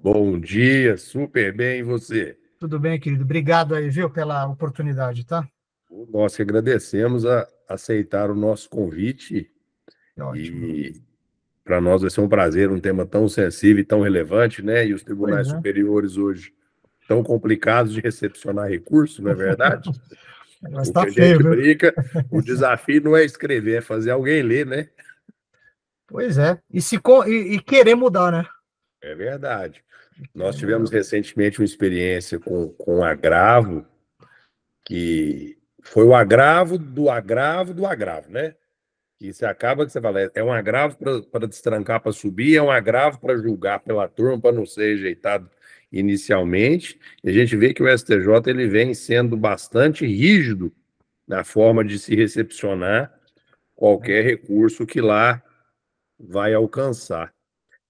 Bom dia, super bem, e você? Tudo bem, querido? Obrigado aí, viu, pela oportunidade, tá? Nós que agradecemos a aceitar o nosso convite É ótimo. e para nós vai ser um prazer, um tema tão sensível e tão relevante, né? E os Pois tribunais é, superiores hoje tão complicados de recepcionar recursos, não é verdade? o negócio O tá que a feio, gente viu? brinca, o desafio não é escrever, é fazer alguém ler, né? Pois é. E querer mudar, né? É verdade. E Nós querer tivemos mudar. recentemente uma experiência com agravo, que foi o agravo do agravo do agravo, né? Que você acaba que você fala, é um agravo para destrancar para subir, é um agravo para julgar pela turma, para não ser rejeitado inicialmente. E a gente vê que o STJ ele vem sendo bastante rígido na forma de se recepcionar qualquer recurso que lá vai alcançar.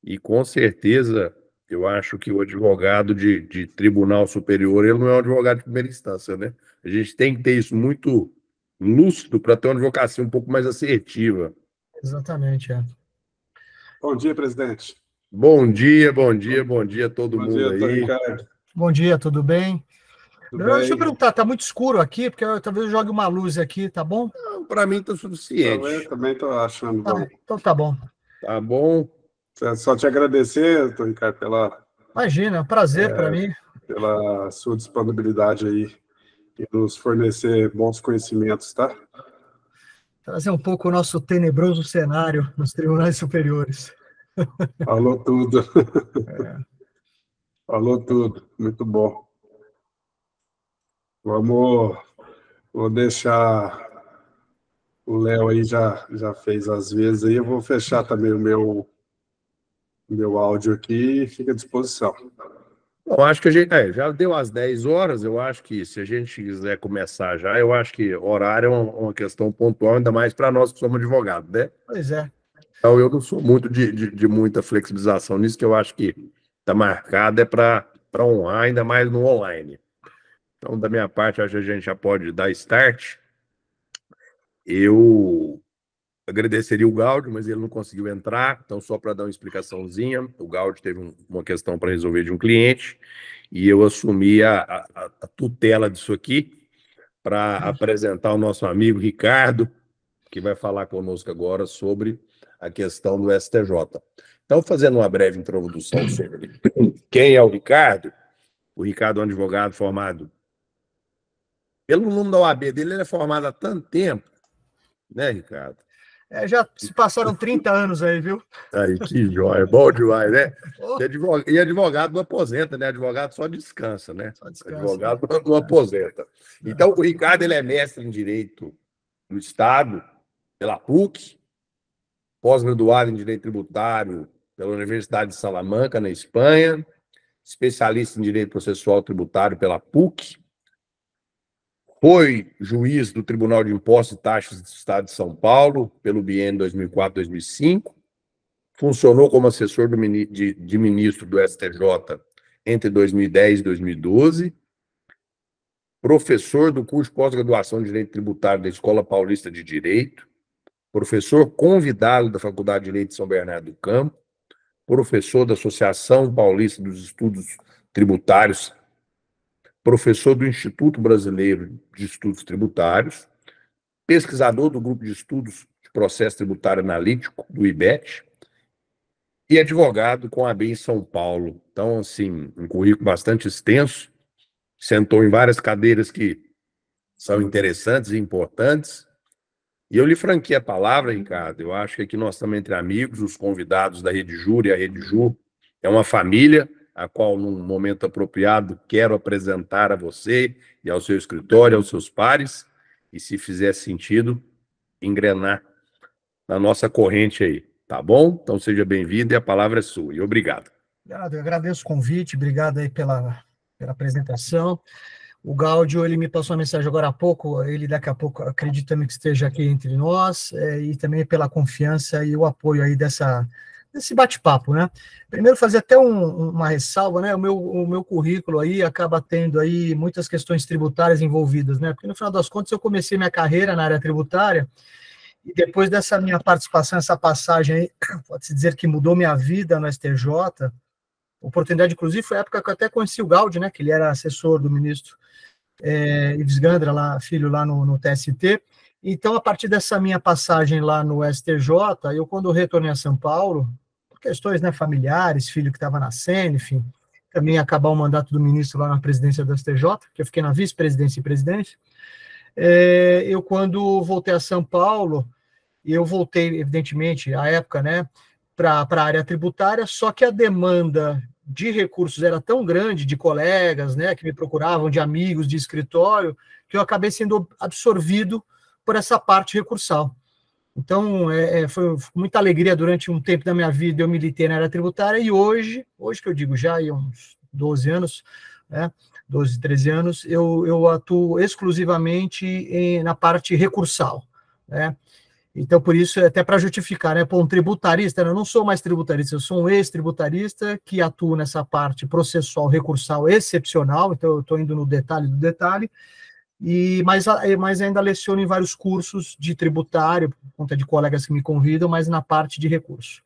E com certeza, eu acho que o advogado de tribunal superior, ele não é um advogado de primeira instância, né? A gente tem que ter isso muito lúcido para ter uma advocacia um pouco mais assertiva. Exatamente, é. Bom dia, presidente. Bom dia, bom dia, bom dia a todo Bom mundo dia, doutor aí. Ricardo. Bom dia, tudo bem? Tudo Deixa eu bem? perguntar, tá muito escuro aqui, porque talvez eu jogue uma luz aqui, tá bom? Para mim está Eu suficiente. também estou achando Tá, bom. então tá bom. Tá bom? Só te agradecer, doutor Ricardo, Imagina, é um prazer para mim pela sua disponibilidade aí e nos fornecer bons conhecimentos, tá? trazer um pouco o nosso tenebroso cenário nos tribunais superiores. Falou tudo, É, falou tudo. Muito bom. Vamos, vou deixar o Léo aí já fez as vezes aí. Eu vou fechar também o meu áudio aqui e fica à disposição. Bom, acho que a gente já deu às 10 horas. Eu acho que se a gente quiser começar já, eu acho que horário é uma questão pontual, ainda mais para nós que somos advogados, né? pois é. Então, eu não sou muito de muita flexibilização nisso, que eu acho que está marcado é para honrar, ainda mais no online. Então, da minha parte, acho que a gente já pode dar start. Eu agradeceria o Gaudio, mas ele não conseguiu entrar. Então, só para dar uma explicaçãozinha, o Gaudio teve uma questão para resolver de um cliente e eu assumi a tutela disso aqui para apresentar o nosso amigo Ricardo, que vai falar conosco agora sobre a questão do STJ. Então, fazendo uma breve introdução sobre quem é o Ricardo é um advogado formado pelo nome da OAB dele, ele é formado há tanto tempo, né, Ricardo? Já se passaram 30 anos aí, viu? Aí, que joia, bom demais, né? Oh, E advogado não aposenta, né? Advogado só descansa, né? só descansa, né? Advogado não aposenta. Então, o Ricardo ele é mestre em Direito do Estado, pela PUC, pós-graduado em Direito Tributário pela Universidade de Salamanca, na Espanha, especialista em Direito Processual Tributário pela PUC, foi juiz do Tribunal de Impostos e Taxas do Estado de São Paulo, pelo biênio 2004-2005, funcionou como assessor de ministro do STJ entre 2010 e 2012, professor do curso de pós-graduação de Direito Tributário da Escola Paulista de Direito, professor convidado da Faculdade de Direito de São Bernardo do Campo, professor da Associação Paulista dos Estudos Tributários, professor do Instituto Brasileiro de Estudos Tributários, pesquisador do Grupo de Estudos de Processo Tributário Analítico, do IBET, e advogado com a AB em São Paulo. Então, assim, um currículo bastante extenso, sentou em várias cadeiras que são interessantes e importantes. E eu lhe franquei a palavra, Ricardo. Eu acho que aqui nós estamos entre amigos, os convidados da Rede Júri, a Rede Ju é uma família, a qual, num momento apropriado, quero apresentar a você e ao seu escritório, aos seus pares, e, se fizer sentido, engrenar na nossa corrente aí, tá bom? Então, seja bem-vindo e a palavra é sua. E obrigado. Obrigado, eu agradeço o convite, obrigado aí pela apresentação. O Gáudio, ele me passou uma mensagem agora há pouco, ele daqui a pouco acredito também que esteja aqui entre nós, e também pela confiança e o apoio aí desse bate-papo, né? Primeiro, fazer até uma ressalva, né? O meu currículo aí acaba tendo aí muitas questões tributárias envolvidas, né? Porque no final das contas eu comecei minha carreira na área tributária e depois dessa minha participação, essa passagem aí, pode-se dizer que mudou minha vida no STJ. oportunidade, inclusive, foi a época que eu até conheci o Gaudi, né, que ele era assessor do ministro Ives Gandra, lá, filho lá no TST. Então, a partir dessa minha passagem lá no STJ, eu, quando eu retornei a São Paulo, por questões, né, familiares, filho que estava nascendo, enfim, também acabar o mandato do ministro lá na presidência do STJ, que eu fiquei na vice-presidência e presidência, eu, quando voltei a São Paulo, eu voltei, evidentemente, à época, né, para a área tributária, só que a demanda de recursos era tão grande, de colegas, né, que me procuravam, de amigos, de escritório, que eu acabei sendo absorvido por essa parte recursal. Então, foi muita alegria durante um tempo da minha vida, eu militei na área tributária, e hoje que eu digo já, há uns 12 anos, né, 12, 13 anos, eu atuo exclusivamente na parte recursal, né. Então, por isso, até para justificar, né, para um tributarista, eu não sou mais tributarista, eu sou um ex-tributarista que atua nessa parte processual recursal excepcional, então eu estou indo no detalhe do detalhe, mas ainda leciono em vários cursos de tributário, por conta de colegas que me convidam, mas na parte de recurso.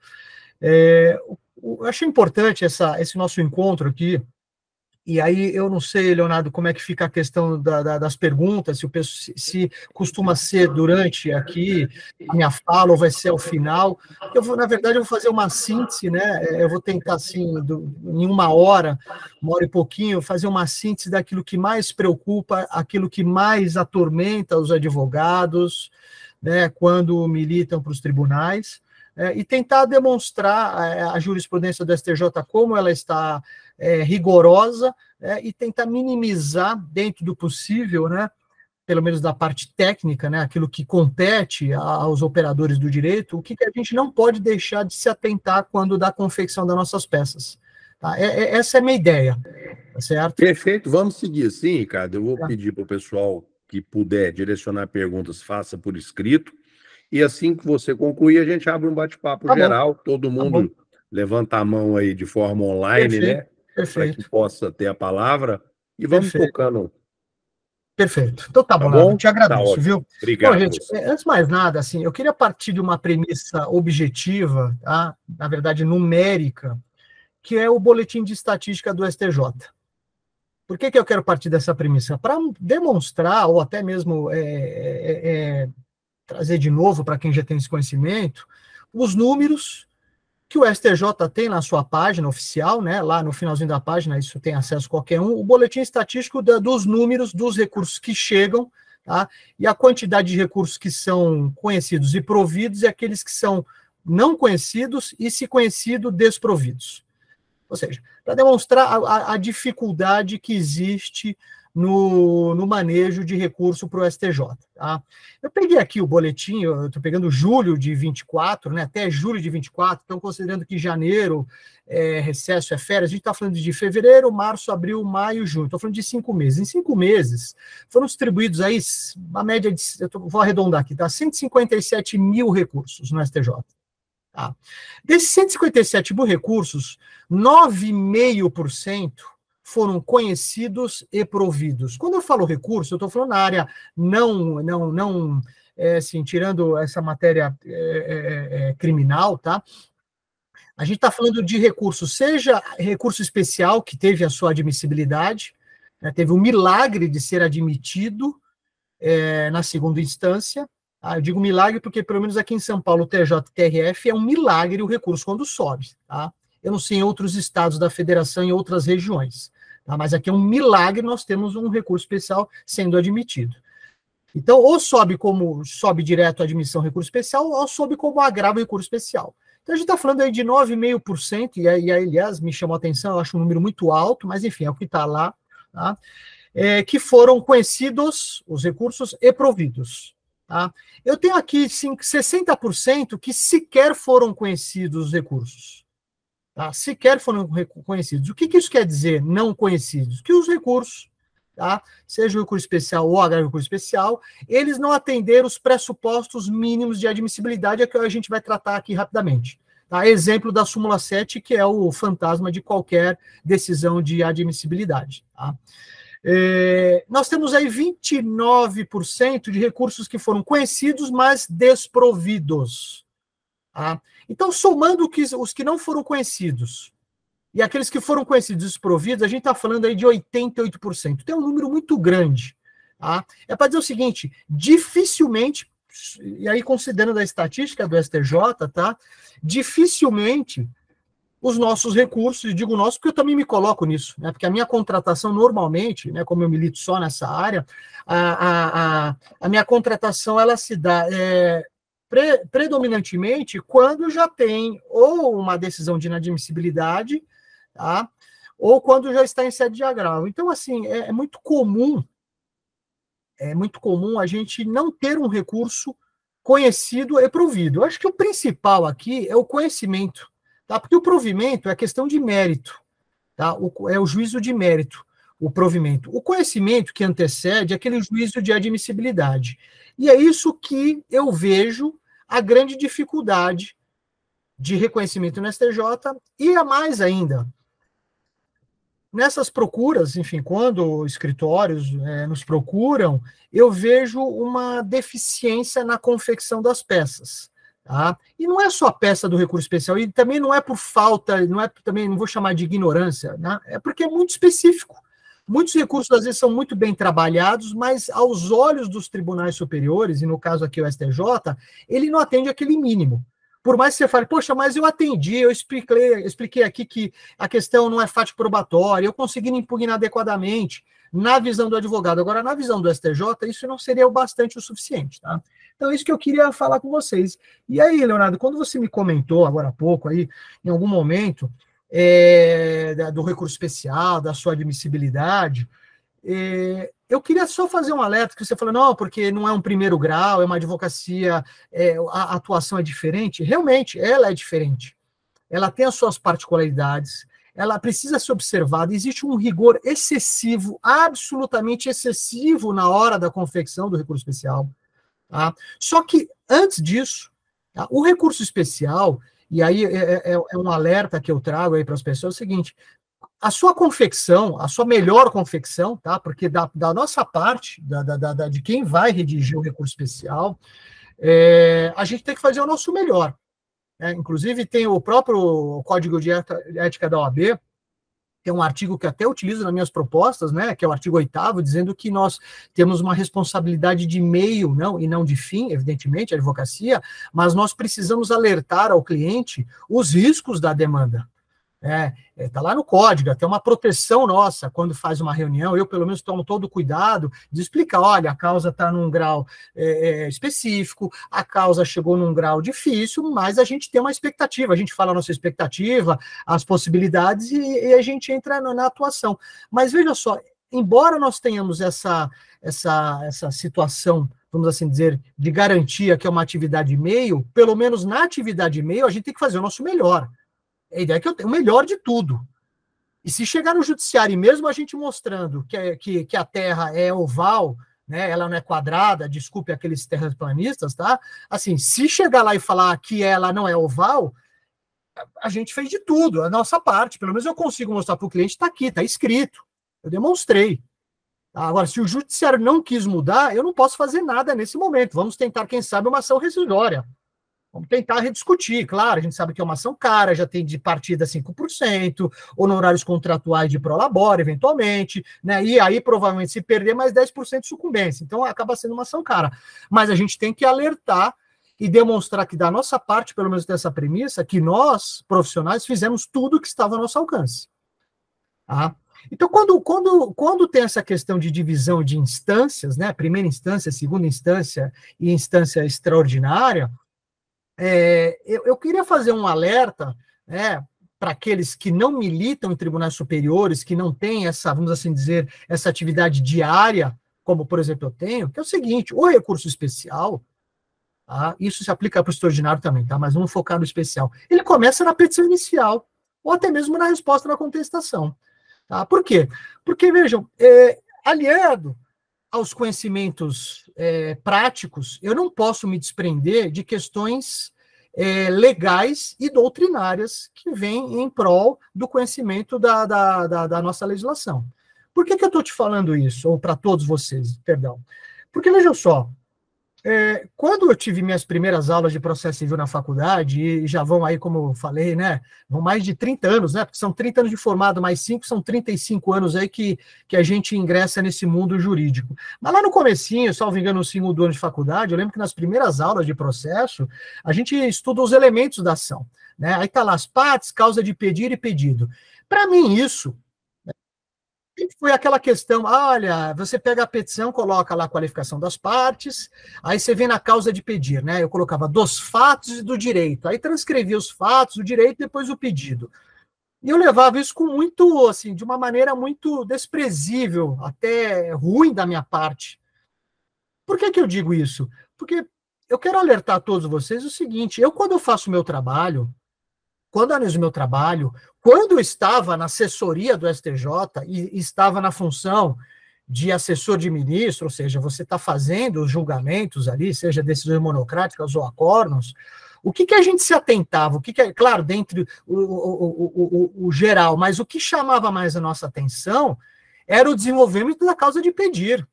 Eu achei importante esse nosso encontro aqui, e aí eu não sei, Leonardo, como é que fica a questão das perguntas, se costuma ser durante aqui a minha fala ou vai ser ao final. Na verdade, eu vou fazer uma síntese, né? Eu vou tentar, assim, em uma hora e pouquinho, fazer uma síntese daquilo que mais preocupa, aquilo que mais atormenta os advogados, né, quando militam para os tribunais, e tentar demonstrar a jurisprudência do STJ como ela está rigorosa, e tentar minimizar, dentro do possível, né, pelo menos da parte técnica, né, aquilo que compete aos operadores do direito, o que a gente não pode deixar de se atentar quando da confecção das nossas peças. Tá? Essa é a minha ideia, tá certo? Perfeito, vamos seguir assim, Ricardo. Eu vou pedir para o pessoal que puder direcionar perguntas, faça por escrito, e assim que você concluir, a gente abre um bate-papo geral, todo mundo levanta a mão aí de forma online, né? Para que possa ter a palavra, e vamos tocando. Perfeito. Então tá bom, Leonardo, eu te agradeço, tá, viu? Obrigado. Bom, gente, antes de mais nada, assim, eu queria partir de uma premissa objetiva, tá? Na verdade, numérica, que é o boletim de estatística do STJ. Por que eu quero partir dessa premissa? Para demonstrar, ou até mesmo trazer de novo para quem já tem esse conhecimento, os números que o STJ tem na sua página oficial, né, lá no finalzinho da página, isso tem acesso qualquer um, o boletim estatístico dos números dos recursos que chegam, tá, e a quantidade de recursos que são conhecidos e providos e aqueles que são não conhecidos e, se conhecido, desprovidos. Ou seja, para demonstrar a dificuldade que existe no manejo de recurso para o STJ. Tá? Eu peguei aqui o boletim, eu estou pegando julho de 24, né, até julho de 24, então considerando que janeiro recesso, férias, a gente está falando de fevereiro, março, abril, maio, junho, estou falando de 5 meses. Em 5 meses, foram distribuídos aí, uma média de, vou arredondar aqui, tá? 157 mil recursos no STJ. Tá? Desses 157 mil recursos, 9,5% foram conhecidos e providos. Quando eu falo recurso, eu estou falando na área assim, tirando essa matéria criminal, tá? A gente está falando de recurso, seja recurso especial, que teve a sua admissibilidade, né, teve o milagre de ser admitido na segunda instância. Eu digo milagre porque, pelo menos aqui em São Paulo, o TJ-TRF é um milagre o recurso quando sobe. Tá? Eu não sei em outros estados da federação, em outras regiões. Tá? Mas aqui é um milagre, nós temos um recurso especial sendo admitido. Então, ou sobe direto a admissão recurso especial, ou sobe como agravo recurso especial. Então, a gente está falando aí de 9,5%, e aí, aliás, me chamou a atenção, eu acho um número muito alto, mas enfim, é o que está lá, tá? Que foram conhecidos os recursos e providos. Tá? Eu tenho aqui 60% que sequer foram conhecidos os recursos. Tá? Sequer foram conhecidos. O que isso quer dizer, não conhecidos? Que os recursos, tá? Seja o recurso especial ou agravo recurso especial, eles não atenderam os pressupostos mínimos de admissibilidade, que a gente vai tratar aqui rapidamente. Tá? Exemplo da súmula 7, que é o fantasma de qualquer decisão de admissibilidade. Tá? Nós temos aí 29% de recursos que foram conhecidos, mas desprovidos. Tá? Então, somando os que não foram conhecidos, e aqueles que foram conhecidos desprovidos, a gente está falando aí de 88%. Tem um número muito grande. Tá? É para dizer o seguinte, dificilmente, e aí considerando a estatística do STJ, tá? Dificilmente os nossos recursos, digo nossos porque eu também me coloco nisso, né? Porque a minha contratação normalmente, né, como eu milito só nessa área, a minha contratação ela se dá predominantemente quando já tem ou uma decisão de inadmissibilidade, tá? Ou quando já está em sede de agravo. Então, assim, é muito comum a gente não ter um recurso conhecido e provido. Eu acho que o principal aqui é o conhecimento, tá? Porque o provimento é questão de mérito, tá? É o juízo de mérito, o provimento. O conhecimento que antecede é aquele juízo de admissibilidade. E é isso que eu vejo a grande dificuldade de reconhecimento no STJ, e a mais ainda, nessas procuras, enfim, quando escritórios nos procuram, eu vejo uma deficiência na confecção das peças. Tá? E não é só a peça do recurso especial, e também não é por falta, também não vou chamar de ignorância, né? É porque é muito específico. Muitos recursos, às vezes, são muito bem trabalhados, mas aos olhos dos tribunais superiores, e no caso aqui o STJ, ele não atende aquele mínimo. Por mais que você fale, poxa, mas eu atendi, eu expliquei aqui que a questão não é fático probatória, eu consegui impugnar adequadamente, na visão do advogado. Agora, na visão do STJ, isso não seria o bastante o suficiente, tá? Então, é isso que eu queria falar com vocês. E aí, Leonardo, quando você me comentou agora há pouco, aí, em algum momento, do recurso especial, da sua admissibilidade, eu queria só fazer um alerta, que você falou, não, porque não é um primeiro grau, é uma advocacia, a atuação é diferente. Realmente, ela é diferente. Ela tem as suas particularidades, ela precisa ser observada, existe um rigor excessivo, absolutamente excessivo na hora da confecção do recurso especial. Tá? Só que, antes disso, tá, o recurso especial, e aí é um alerta que eu trago aí para as pessoas, é o seguinte, a sua confecção, a sua melhor confecção, tá? Porque da nossa parte, de quem vai redigir o recurso especial, a gente tem que fazer o nosso melhor. Inclusive, tem o próprio Código de Ética da OAB, tem um artigo que até utilizo nas minhas propostas, né, que é o artigo 8º, dizendo que nós temos uma responsabilidade de meio, e não de fim, evidentemente, a advocacia, mas nós precisamos alertar ao cliente os riscos da demanda. Está lá no código, tem uma proteção nossa quando faz uma reunião, eu pelo menos tomo todo o cuidado de explicar, olha, a causa está num grau específico, a causa chegou num grau difícil, mas a gente tem uma expectativa, a gente fala a nossa expectativa, as possibilidades e a gente entra na atuação. Mas veja só, embora nós tenhamos essa situação, vamos assim dizer, de garantia que é uma atividade meio, pelo menos na atividade meio a gente tem que fazer o nosso melhor. A ideia é que eu tenho o melhor de tudo. E se chegar no judiciário, e mesmo a gente mostrando que a Terra é oval, né, ela não é quadrada, desculpe aqueles terraplanistas, tá? Assim, se chegar lá e falar que ela não é oval, a gente fez de tudo, a nossa parte. Pelo menos eu consigo mostrar para o cliente, está aqui, está escrito. Eu demonstrei. Agora, se o judiciário não quis mudar, eu não posso fazer nada nesse momento. Vamos tentar, quem sabe, uma ação rescisória. Vamos tentar rediscutir, claro, a gente sabe que é uma ação cara, já tem de partida 5%, honorários contratuais de prolabore, eventualmente, né? E aí, provavelmente, se perder, mais 10% de sucumbência. Então, acaba sendo uma ação cara. Mas a gente tem que alertar e demonstrar que, da nossa parte, pelo menos dessa premissa, que nós, profissionais, fizemos tudo que estava ao nosso alcance. Tá? Então, quando tem essa questão de divisão de instâncias, né? Primeira instância, segunda instância e instância extraordinária, eu queria fazer um alerta, né, para aqueles que não militam em tribunais superiores, que não têm essa, vamos assim dizer, essa atividade diária, como, por exemplo, eu tenho, que é o seguinte, o recurso especial, tá, isso se aplica para o extraordinário também, tá, mas vamos focar no especial, ele começa na petição inicial, ou até mesmo na resposta na contestação. Tá? Por quê? Porque, vejam, aliado aos conhecimentos práticos, eu não posso me desprender de questões legais e doutrinárias que vêm em prol do conhecimento da nossa legislação. Por que eu estou te falando isso? Ou para todos vocês, perdão. Porque, vejam só, Quando eu tive minhas primeiras aulas de processo civil na faculdade, e já vão aí, como eu falei, né, vão mais de 30 anos, né, porque são 30 anos de formado, mais 5, são 35 anos aí que a gente ingressa nesse mundo jurídico. Mas lá no comecinho, salvo engano, no segundo ano de faculdade, eu lembro que nas primeiras aulas de processo, a gente estuda os elementos da ação, né, aí tá lá as partes, causa de pedir e pedido. Para mim, isso foi aquela questão, olha, você pega a petição, coloca lá a qualificação das partes, aí você vem na causa de pedir, né? Eu colocava dos fatos e do direito, aí transcrevia os fatos, o direito e depois o pedido. E eu levava isso com muito, assim, de uma maneira muito desprezível, até ruim da minha parte. Por que que eu digo isso? Porque eu quero alertar a todos vocês o seguinte, quando eu faço o meu trabalho, quando eu analiso o meu trabalho, quando eu estava na assessoria do STJ e estava na função de assessor de ministro, ou seja, você está fazendo os julgamentos ali, seja decisões monocráticas ou acórdãos, o que a gente se atentava? O que claro, dentro o geral, mas o que chamava mais a nossa atenção era o desenvolvimento da causa de pedir.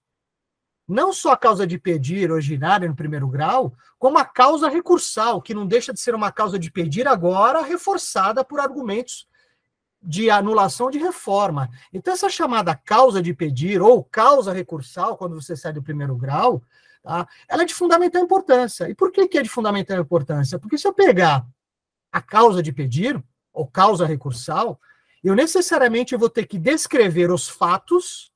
Não só a causa de pedir originária no primeiro grau, como a causa recursal, que não deixa de ser uma causa de pedir agora reforçada por argumentos de anulação de reforma. Então, essa chamada causa de pedir ou causa recursal, quando você sai do primeiro grau, tá, ela é de fundamental importância. E por que é de fundamental importância? Porque se eu pegar a causa de pedir, ou causa recursal, eu necessariamente vou ter que descrever os fatos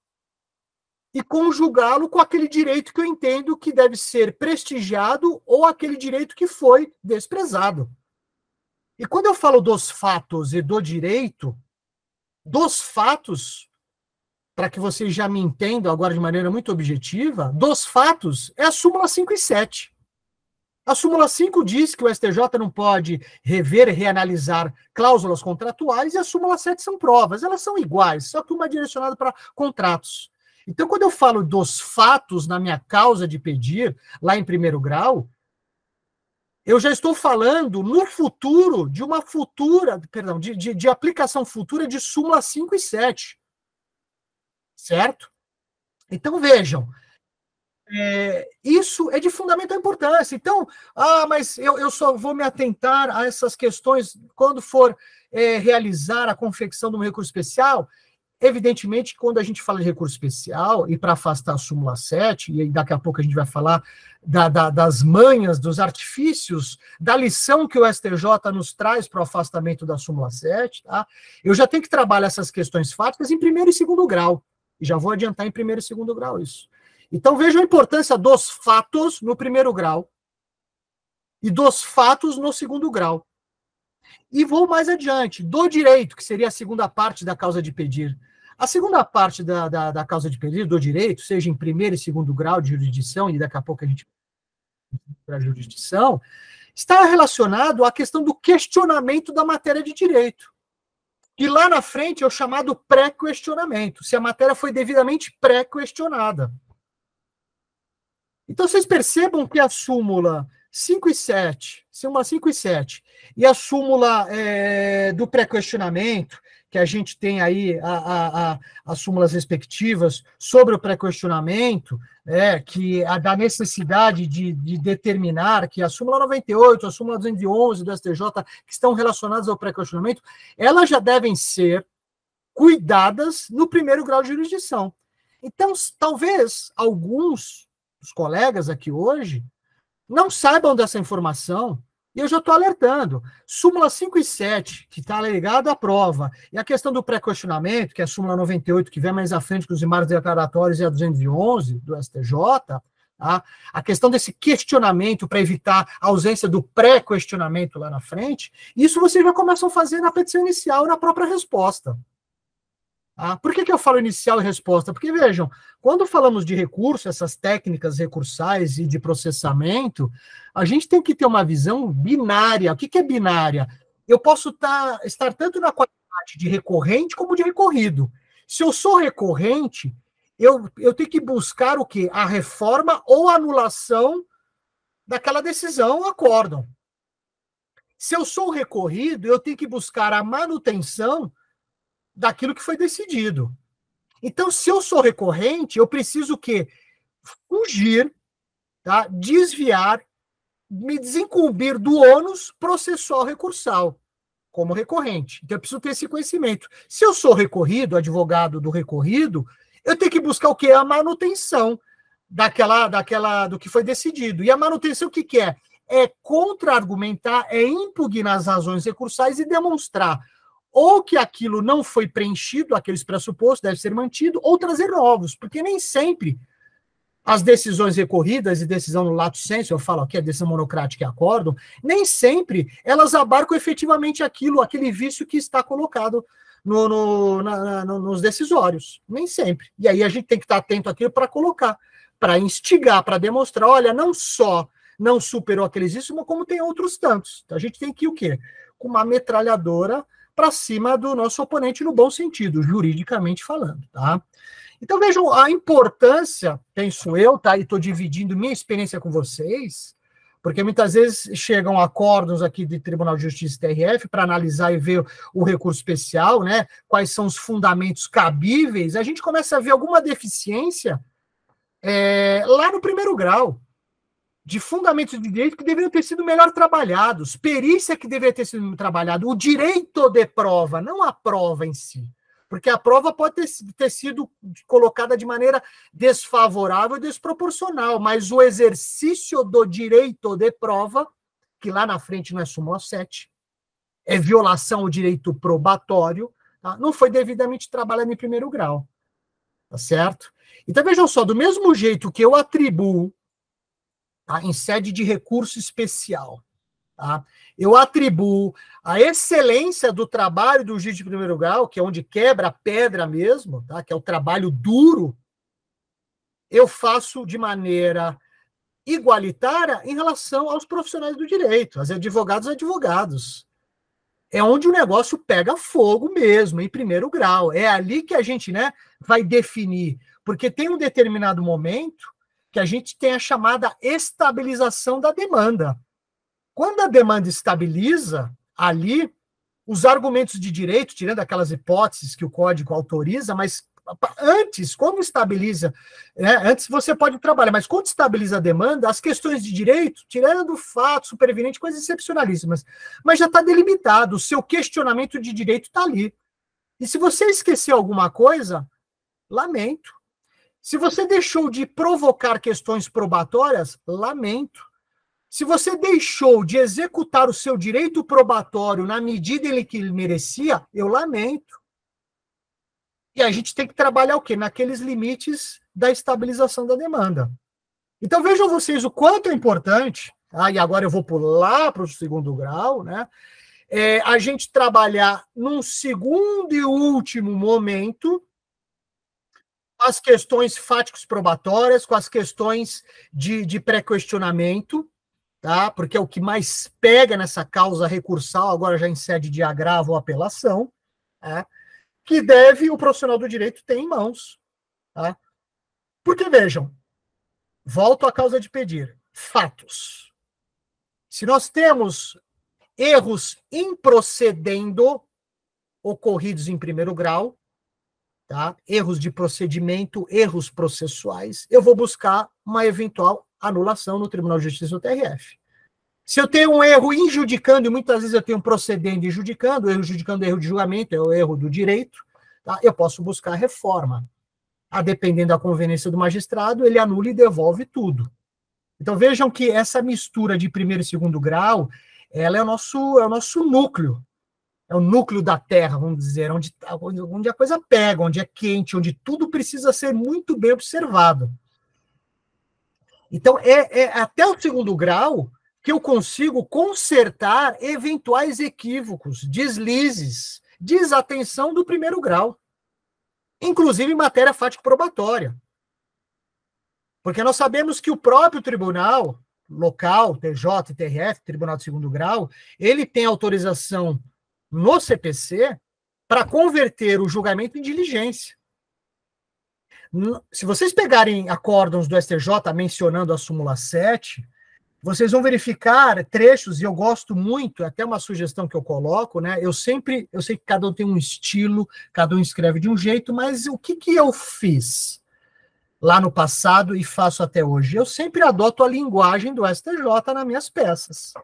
e conjugá-lo com aquele direito que eu entendo que deve ser prestigiado ou aquele direito que foi desprezado. E quando eu falo dos fatos e do direito, dos fatos, para que vocês já me entendam agora de maneira muito objetiva, dos fatos é a súmula 5 e 7. A súmula 5 diz que o STJ não pode rever e reanalisar cláusulas contratuais, e a súmula 7 são provas. Elas são iguais, só que uma é direcionada para contratos. Então, quando eu falo dos fatos na minha causa de pedir, lá em primeiro grau, eu já estou falando no futuro de uma futura, perdão, de aplicação futura de súmula 5 e 7. Certo? Então, vejam, isso é de fundamental importância. Então, mas eu só vou me atentar a essas questões quando for realizar a confecção de um recurso especial. Evidentemente, quando a gente fala de recurso especial, e para afastar a súmula 7, e daqui a pouco a gente vai falar das manhas, dos artifícios, da lição que o STJ nos traz para o afastamento da súmula 7, tá? Eu já tenho que trabalhar essas questões fáticas em primeiro e segundo grau. E já vou adiantar em primeiro e segundo grau isso. Então, vejam a importância dos fatos no primeiro grau e dos fatos no segundo grau. E vou mais adiante, do direito, que seria a segunda parte da causa de pedir. A segunda parte da causa de pedir, do direito, seja em primeiro e segundo grau de jurisdição, e daqui a pouco a gente vai para a jurisdição, está relacionado à questão do questionamento da matéria de direito. E lá na frente é o chamado pré-questionamento, se a matéria foi devidamente pré-questionada. Então, vocês percebam que a súmula 5 e 7, súmula 5 e 7, e a súmula do pré-questionamento, que a gente tem aí as súmulas respectivas sobre o pré-questionamento, que da necessidade de determinar que a súmula 98, a súmula 211 do STJ, que estão relacionadas ao pré-questionamento, elas já devem ser cuidadas no primeiro grau de jurisdição. Então, talvez alguns dos colegas aqui hoje não saibam dessa informação, e eu já estou alertando. Súmula 5 e 7, que está ligada à prova, e a questão do pré-questionamento, que é a súmula 98, que vem mais à frente com os embargos declaratórios, e a 211 do STJ, tá? A questão desse questionamento para evitar a ausência do pré-questionamento lá na frente, isso vocês já começam a fazer na petição inicial e na própria resposta. Por que eu falo inicial e resposta? Porque, vejam, quando falamos de recurso, essas técnicas recursais e de processamento, a gente tem que ter uma visão binária. O que é binária? Eu posso estar tanto na qualidade de recorrente como de recorrido. Se eu sou recorrente, eu tenho que buscar o quê? A reforma ou a anulação daquela decisão ou acórdão. Se eu sou recorrido, eu tenho que buscar a manutenção daquilo que foi decidido. Então, se eu sou recorrente, eu preciso o quê? Fugir tá? Desviar, me desincumbir do ônus processual recursal, como recorrente. Então, eu preciso ter esse conhecimento. Se eu sou recorrido, advogado do recorrido, eu tenho que buscar o quê? A manutenção do que foi decidido. E a manutenção, o que que é? É contra-argumentar, é impugnar as razões recursais e demonstrar ou que aquilo não foi preenchido, aqueles pressupostos deve ser mantido, ou trazer novos, porque nem sempre as decisões recorridas e decisão no lato sensu, eu falo aqui a decisão monocrática e acórdão, nem sempre elas abarcam efetivamente aquele vício que está colocado nos decisórios, nem sempre. E aí a gente tem que estar atento àquilo para colocar, para instigar, para demonstrar, olha, não só não superou aqueles vícios, mas como tem outros tantos. Então a gente tem que ir o quê? Com uma metralhadora para cima do nosso oponente no bom sentido, juridicamente falando, tá? Então vejam a importância, penso eu, tá? E estou dividindo minha experiência com vocês, porque muitas vezes chegam acórdãos aqui do Tribunal de Justiça e TRF para analisar e ver o recurso especial, né? Quais são os fundamentos cabíveis, a gente começa a ver alguma deficiência lá no primeiro grau, de fundamentos de direito que deveriam ter sido melhor trabalhados, perícia que deveria ter sido trabalhado, o direito de prova, não a prova em si. Porque a prova pode ter sido colocada de maneira desfavorável e desproporcional, mas o exercício do direito de prova, que lá na frente não é súmula 7, é violação ao direito probatório, tá? Não foi devidamente trabalhado em primeiro grau. Tá certo? Então vejam só, do mesmo jeito que eu atribuo, tá, em sede de recurso especial, tá, eu atribuo a excelência do trabalho do juiz de primeiro grau, que é onde quebra a pedra mesmo, tá, que é o trabalho duro, eu faço de maneira igualitária em relação aos profissionais do direito, aos advogados. É onde o negócio pega fogo mesmo, em primeiro grau. É ali que a gente, né, vai definir, porque tem um determinado momento que a gente tem a chamada estabilização da demanda. Quando a demanda estabiliza, ali, os argumentos de direito, tirando aquelas hipóteses que o código autoriza, mas antes, quando estabiliza, né, antes você pode trabalhar, mas quando estabiliza a demanda, as questões de direito, tirando o fato superveniente, coisas excepcionalíssimas, mas já está delimitado, o seu questionamento de direito está ali. E se você esqueceu alguma coisa, lamento. Se você deixou de provocar questões probatórias, lamento. Se você deixou de executar o seu direito probatório na medida em que ele merecia, eu lamento. E a gente tem que trabalhar o quê? Naqueles limites da estabilização da demanda. Então vejam vocês o quanto é importante, tá? E agora eu vou pular para o segundo grau, né? A gente trabalhar num segundo e último momento as questões fáticos probatórias, com as questões de pré-questionamento, tá? Porque é o que mais pega nessa causa recursal, agora já em sede de agravo ou apelação, tá? Que o profissional do direito ter em mãos. Tá? Porque, vejam, volto à causa de pedir, fatos. Se nós temos erros improcedendo ocorridos em primeiro grau, tá? Erros de procedimento, erros processuais, eu vou buscar uma eventual anulação no Tribunal de Justiça do TRF. Se eu tenho um erro injudicando, e muitas vezes eu tenho um procedendo e injudicando, o erro injudicando é erro de julgamento, é o erro do direito, tá? Eu posso buscar reforma. A dependendo da conveniência do magistrado, ele anula e devolve tudo. Então vejam que essa mistura de primeiro e segundo grau, ela é o nosso núcleo. É o núcleo da terra, vamos dizer, onde a coisa pega, onde é quente, onde tudo precisa ser muito bem observado. Então, até o segundo grau que eu consigo consertar eventuais equívocos, deslizes, desatenção do primeiro grau, inclusive em matéria fático-probatória. Porque nós sabemos que o próprio tribunal local, TJ, TRF, Tribunal de Segundo Grau, ele tem autorização no CPC para converter o julgamento em diligência. Se vocês pegarem acórdãos do STJ mencionando a súmula 7, vocês vão verificar trechos, e eu gosto muito, até uma sugestão que eu coloco, né? Eu sei que cada um tem um estilo, cada um escreve de um jeito, mas o que eu fiz? lá no passado e faço até hoje. Eu sempre adoto a linguagem do STJ nas minhas peças.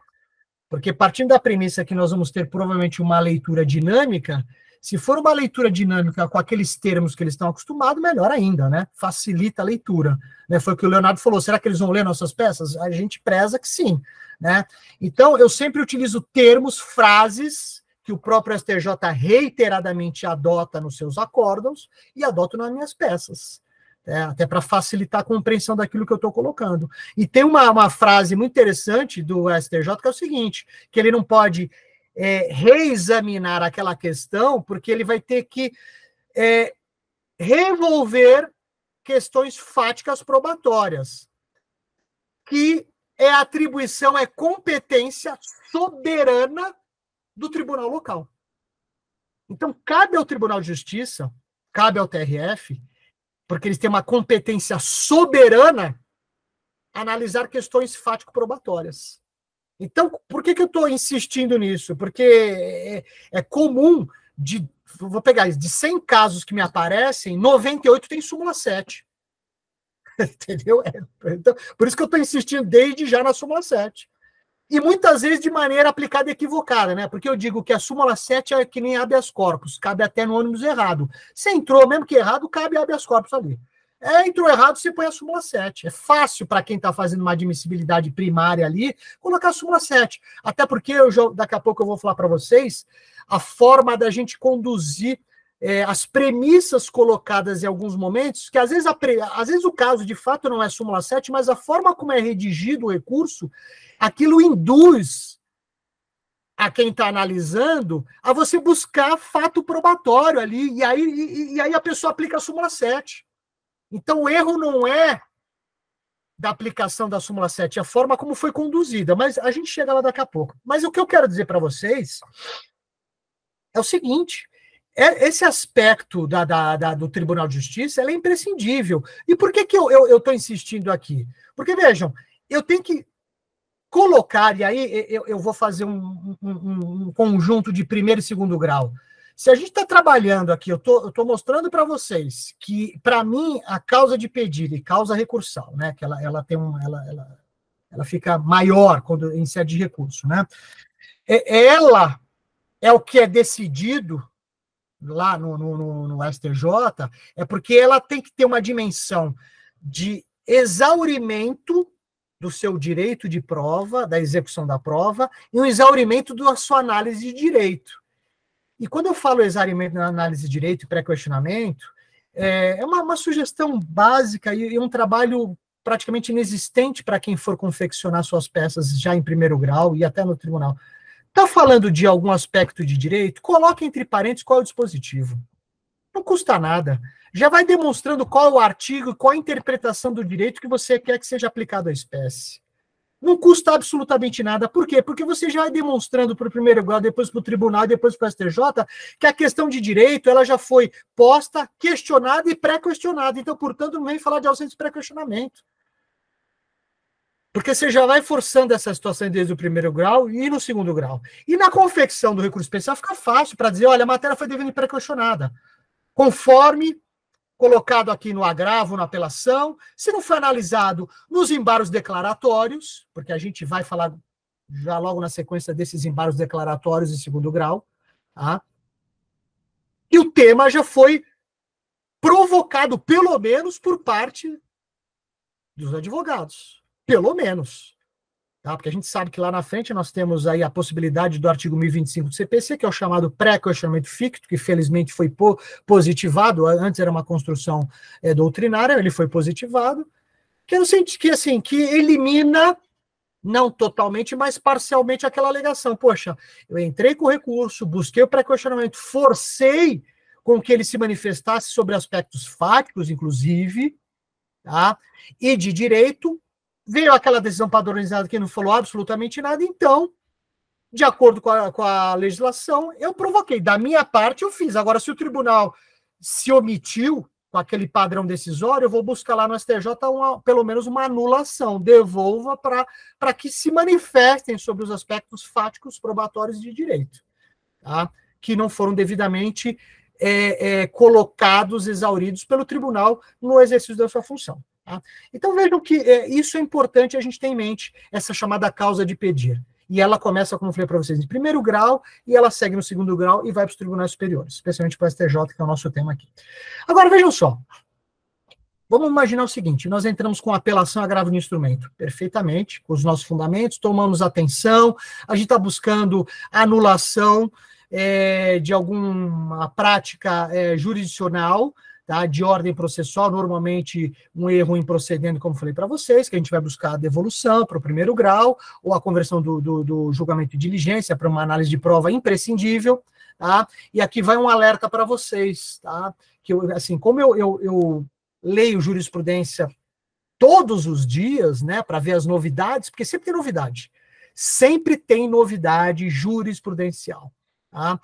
Porque partindo da premissa que nós vamos ter provavelmente uma leitura dinâmica, se for uma leitura dinâmica com aqueles termos que eles estão acostumados, melhor ainda, né? Facilita a leitura. Né? Foi o que o Leonardo falou, será que eles vão ler nossas peças? A gente preza que sim. Né? Então, eu sempre utilizo termos, frases, que o próprio STJ reiteradamente adota nos seus acórdãos e adoto nas minhas peças. Até para facilitar a compreensão daquilo que eu estou colocando. E tem uma frase muito interessante do STJ, que é o seguinte, que ele não pode reexaminar aquela questão, porque ele vai ter que revolver questões fáticas probatórias, que é atribuição, é competência soberana do tribunal local. Então, cabe ao Tribunal de Justiça, cabe ao TRF, porque eles têm uma competência soberana analisar questões fático-probatórias. Então, por que eu estou insistindo nisso? Porque é comum, vou pegar de 100 casos que me aparecem, 98 tem súmula 7. Entendeu? Então, por isso que eu estou insistindo desde já na súmula 7. E muitas vezes de maneira aplicada e equivocada, né? Porque eu digo que a súmula 7 é que nem habeas corpus, cabe até no ônibus errado. Se entrou, mesmo que errado, cabe habeas corpus ali. Entrou errado, você põe a súmula 7. É fácil para quem está fazendo uma admissibilidade primária ali, colocar a súmula 7. Até porque, daqui a pouco eu vou falar para vocês, a forma da gente conduzir as premissas colocadas em alguns momentos, que às vezes o caso de fato não é súmula 7, mas a forma como é redigido o recurso, aquilo induz a quem está analisando a você buscar fato probatório ali, e aí a pessoa aplica a súmula 7. Então o erro não é da aplicação da súmula 7, é a forma como foi conduzida, mas a gente chega lá daqui a pouco. Mas o que eu quero dizer para vocês é o seguinte: esse aspecto do Tribunal de Justiça é imprescindível. E por que eu estou insistindo aqui? Porque, vejam, eu tenho que colocar, e aí eu vou fazer um conjunto de primeiro e segundo grau. Se a gente está trabalhando aqui, eu estou mostrando para vocês que, para mim, a causa de pedido e causa recursal, né, que ela fica maior quando em sede de recurso, né, ela é o que é decidido lá no STJ, é porque ela tem que ter uma dimensão de exaurimento do seu direito de prova, da execução da prova, e um exaurimento da sua análise de direito. E quando eu falo exaurimento na análise de direito e pré-questionamento, é uma sugestão básica e um trabalho praticamente inexistente para quem for confeccionar suas peças já em primeiro grau e até no tribunal. Está falando de algum aspecto de direito? Coloque entre parênteses qual é o dispositivo. Não custa nada. Já vai demonstrando qual é o artigo, qual a interpretação do direito que você quer que seja aplicado à espécie. Não custa absolutamente nada. Por quê? Porque você já vai demonstrando para o primeiro grau, depois para o tribunal, depois para o STJ, que a questão de direito ela já foi posta, questionada e pré-questionada. Então, portanto, não vem falar de ausência de pré-questionamento. Porque você já vai forçando essa situação desde o primeiro grau e no segundo grau. E na confecção do recurso especial fica fácil para dizer, olha, a matéria foi devidamente pré-questionada, conforme colocado aqui no agravo, na apelação, se não foi analisado nos embargos declaratórios, porque a gente vai falar já logo na sequência desses embargos declaratórios em segundo grau, tá? E o tema já foi provocado, pelo menos, por parte dos advogados. Pelo menos. Tá? Porque a gente sabe que lá na frente nós temos aí a possibilidade do artigo 1025 do CPC, que é o chamado pré-questionamento ficto, que felizmente foi positivado, antes era uma construção doutrinária, ele foi positivado, que é no sentido que, assim, que elimina, não totalmente, mas parcialmente aquela alegação. Poxa, eu entrei com o recurso, busquei o pré-questionamento, forcei com que ele se manifestasse sobre aspectos fáticos, inclusive, tá? E de direito. Veio aquela decisão padronizada que não falou absolutamente nada, então, de acordo com a legislação, eu provoquei. Da minha parte, eu fiz. Agora, se o tribunal se omitiu com aquele padrão decisório, eu vou buscar lá no STJ pelo menos uma anulação. Devolva para que se manifestem sobre os aspectos fáticos probatórios de direito, tá? Que não foram devidamente colocados, exauridos pelo tribunal no exercício da sua função. Tá? Então vejam que isso é importante a gente ter em mente, essa chamada causa de pedir. E ela começa, como eu falei para vocês, em primeiro grau, e ela segue no segundo grau e vai para os tribunais superiores, especialmente para o STJ, que é o nosso tema aqui. Agora, vejam só. Vamos imaginar o seguinte, nós entramos com apelação a agravo de instrumento, perfeitamente, com os nossos fundamentos, tomamos atenção, a gente está buscando anulação de alguma prática jurisdicional, tá, de ordem processual, normalmente um erro improcedendo, como falei para vocês, que a gente vai buscar a devolução para o primeiro grau, ou a conversão do julgamento de diligência para uma análise de prova imprescindível, tá? E aqui vai um alerta para vocês, tá? Que assim, como eu leio jurisprudência todos os dias, né, para ver as novidades, porque sempre tem novidade jurisprudencial, tá?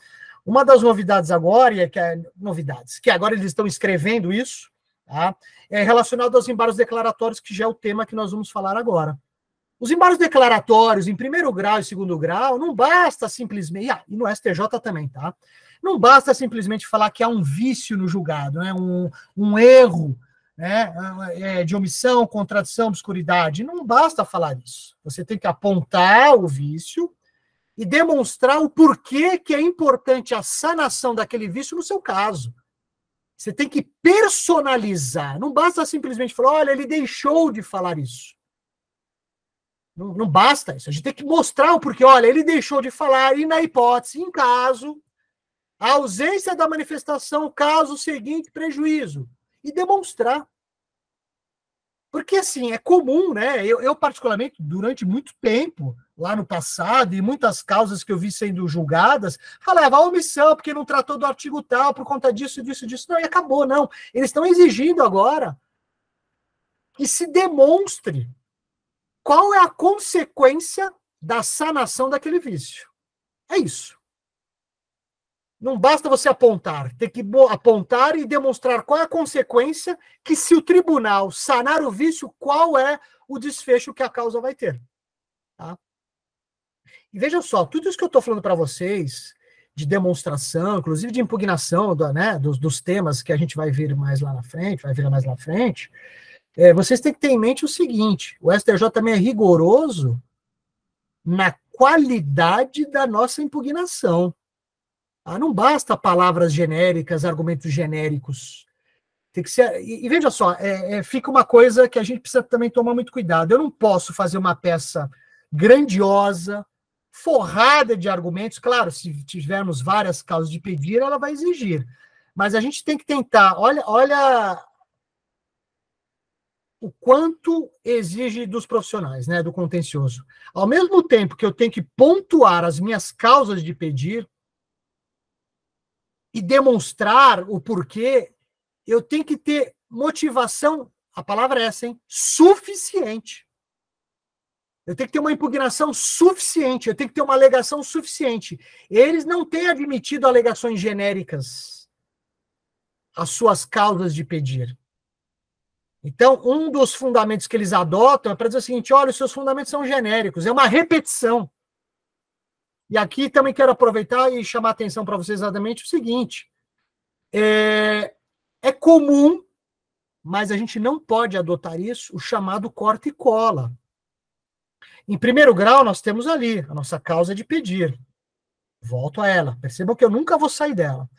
Uma das novidades agora, que agora eles estão escrevendo isso, tá, é relacionado aos embargos declaratórios, que já é o tema que nós vamos falar agora. Os embargos declaratórios em primeiro grau e segundo grau, não basta simplesmente, e no STJ também, tá? Não basta simplesmente falar que há um vício no julgado, né, um erro, né, de omissão, contradição, obscuridade. Não basta falar isso. Você tem que apontar o vício e demonstrar o porquê que é importante a sanação daquele vício no seu caso. Você tem que personalizar. Não basta simplesmente falar, olha, ele deixou de falar isso. Não basta isso. A gente tem que mostrar o porquê. Olha, ele deixou de falar e, na hipótese, em caso, a ausência da manifestação, caso seguinte, prejuízo. E demonstrar. Porque, assim, é comum, né? Eu, particularmente, durante muito tempo, lá no passado, e muitas causas que eu vi sendo julgadas, falava omissão, porque não tratou do artigo tal, por conta disso, disso, disso. Não, e acabou, não. Eles estão exigindo agora que se demonstre qual é a consequência da sanação daquele vício. É isso. Não basta você apontar, tem que apontar e demonstrar qual é a consequência que, se o tribunal sanar o vício, qual é o desfecho que a causa vai ter. Tá? E veja só, tudo isso que eu estou falando para vocês, de demonstração, inclusive de impugnação dos temas que a gente vai ver mais lá na frente, vocês têm que ter em mente o seguinte, o STJ também é rigoroso na qualidade da nossa impugnação. Não basta palavras genéricas, argumentos genéricos. Tem que ser. E veja só, fica uma coisa que a gente precisa também tomar muito cuidado. Eu não posso fazer uma peça grandiosa, forrada de argumentos. Claro, se tivermos várias causas de pedir, ela vai exigir. Mas a gente tem que tentar. Olha o quanto exige dos profissionais, né, do contencioso. Ao mesmo tempo que eu tenho que pontuar as minhas causas de pedir, e demonstrar o porquê, eu tenho que ter motivação, a palavra é essa, hein? Suficiente. Eu tenho que ter uma impugnação suficiente, eu tenho que ter uma alegação suficiente. Eles não têm admitido alegações genéricas às suas causas de pedir. Então, um dos fundamentos que eles adotam é para dizer o seguinte, olha, os seus fundamentos são genéricos, é uma repetição. E aqui também quero aproveitar e chamar a atenção para vocês exatamente o seguinte, é comum, mas a gente não pode adotar isso, o chamado corta e cola. Em primeiro grau, nós temos ali a nossa causa de pedir. Volto a ela, percebam que eu nunca vou sair dela.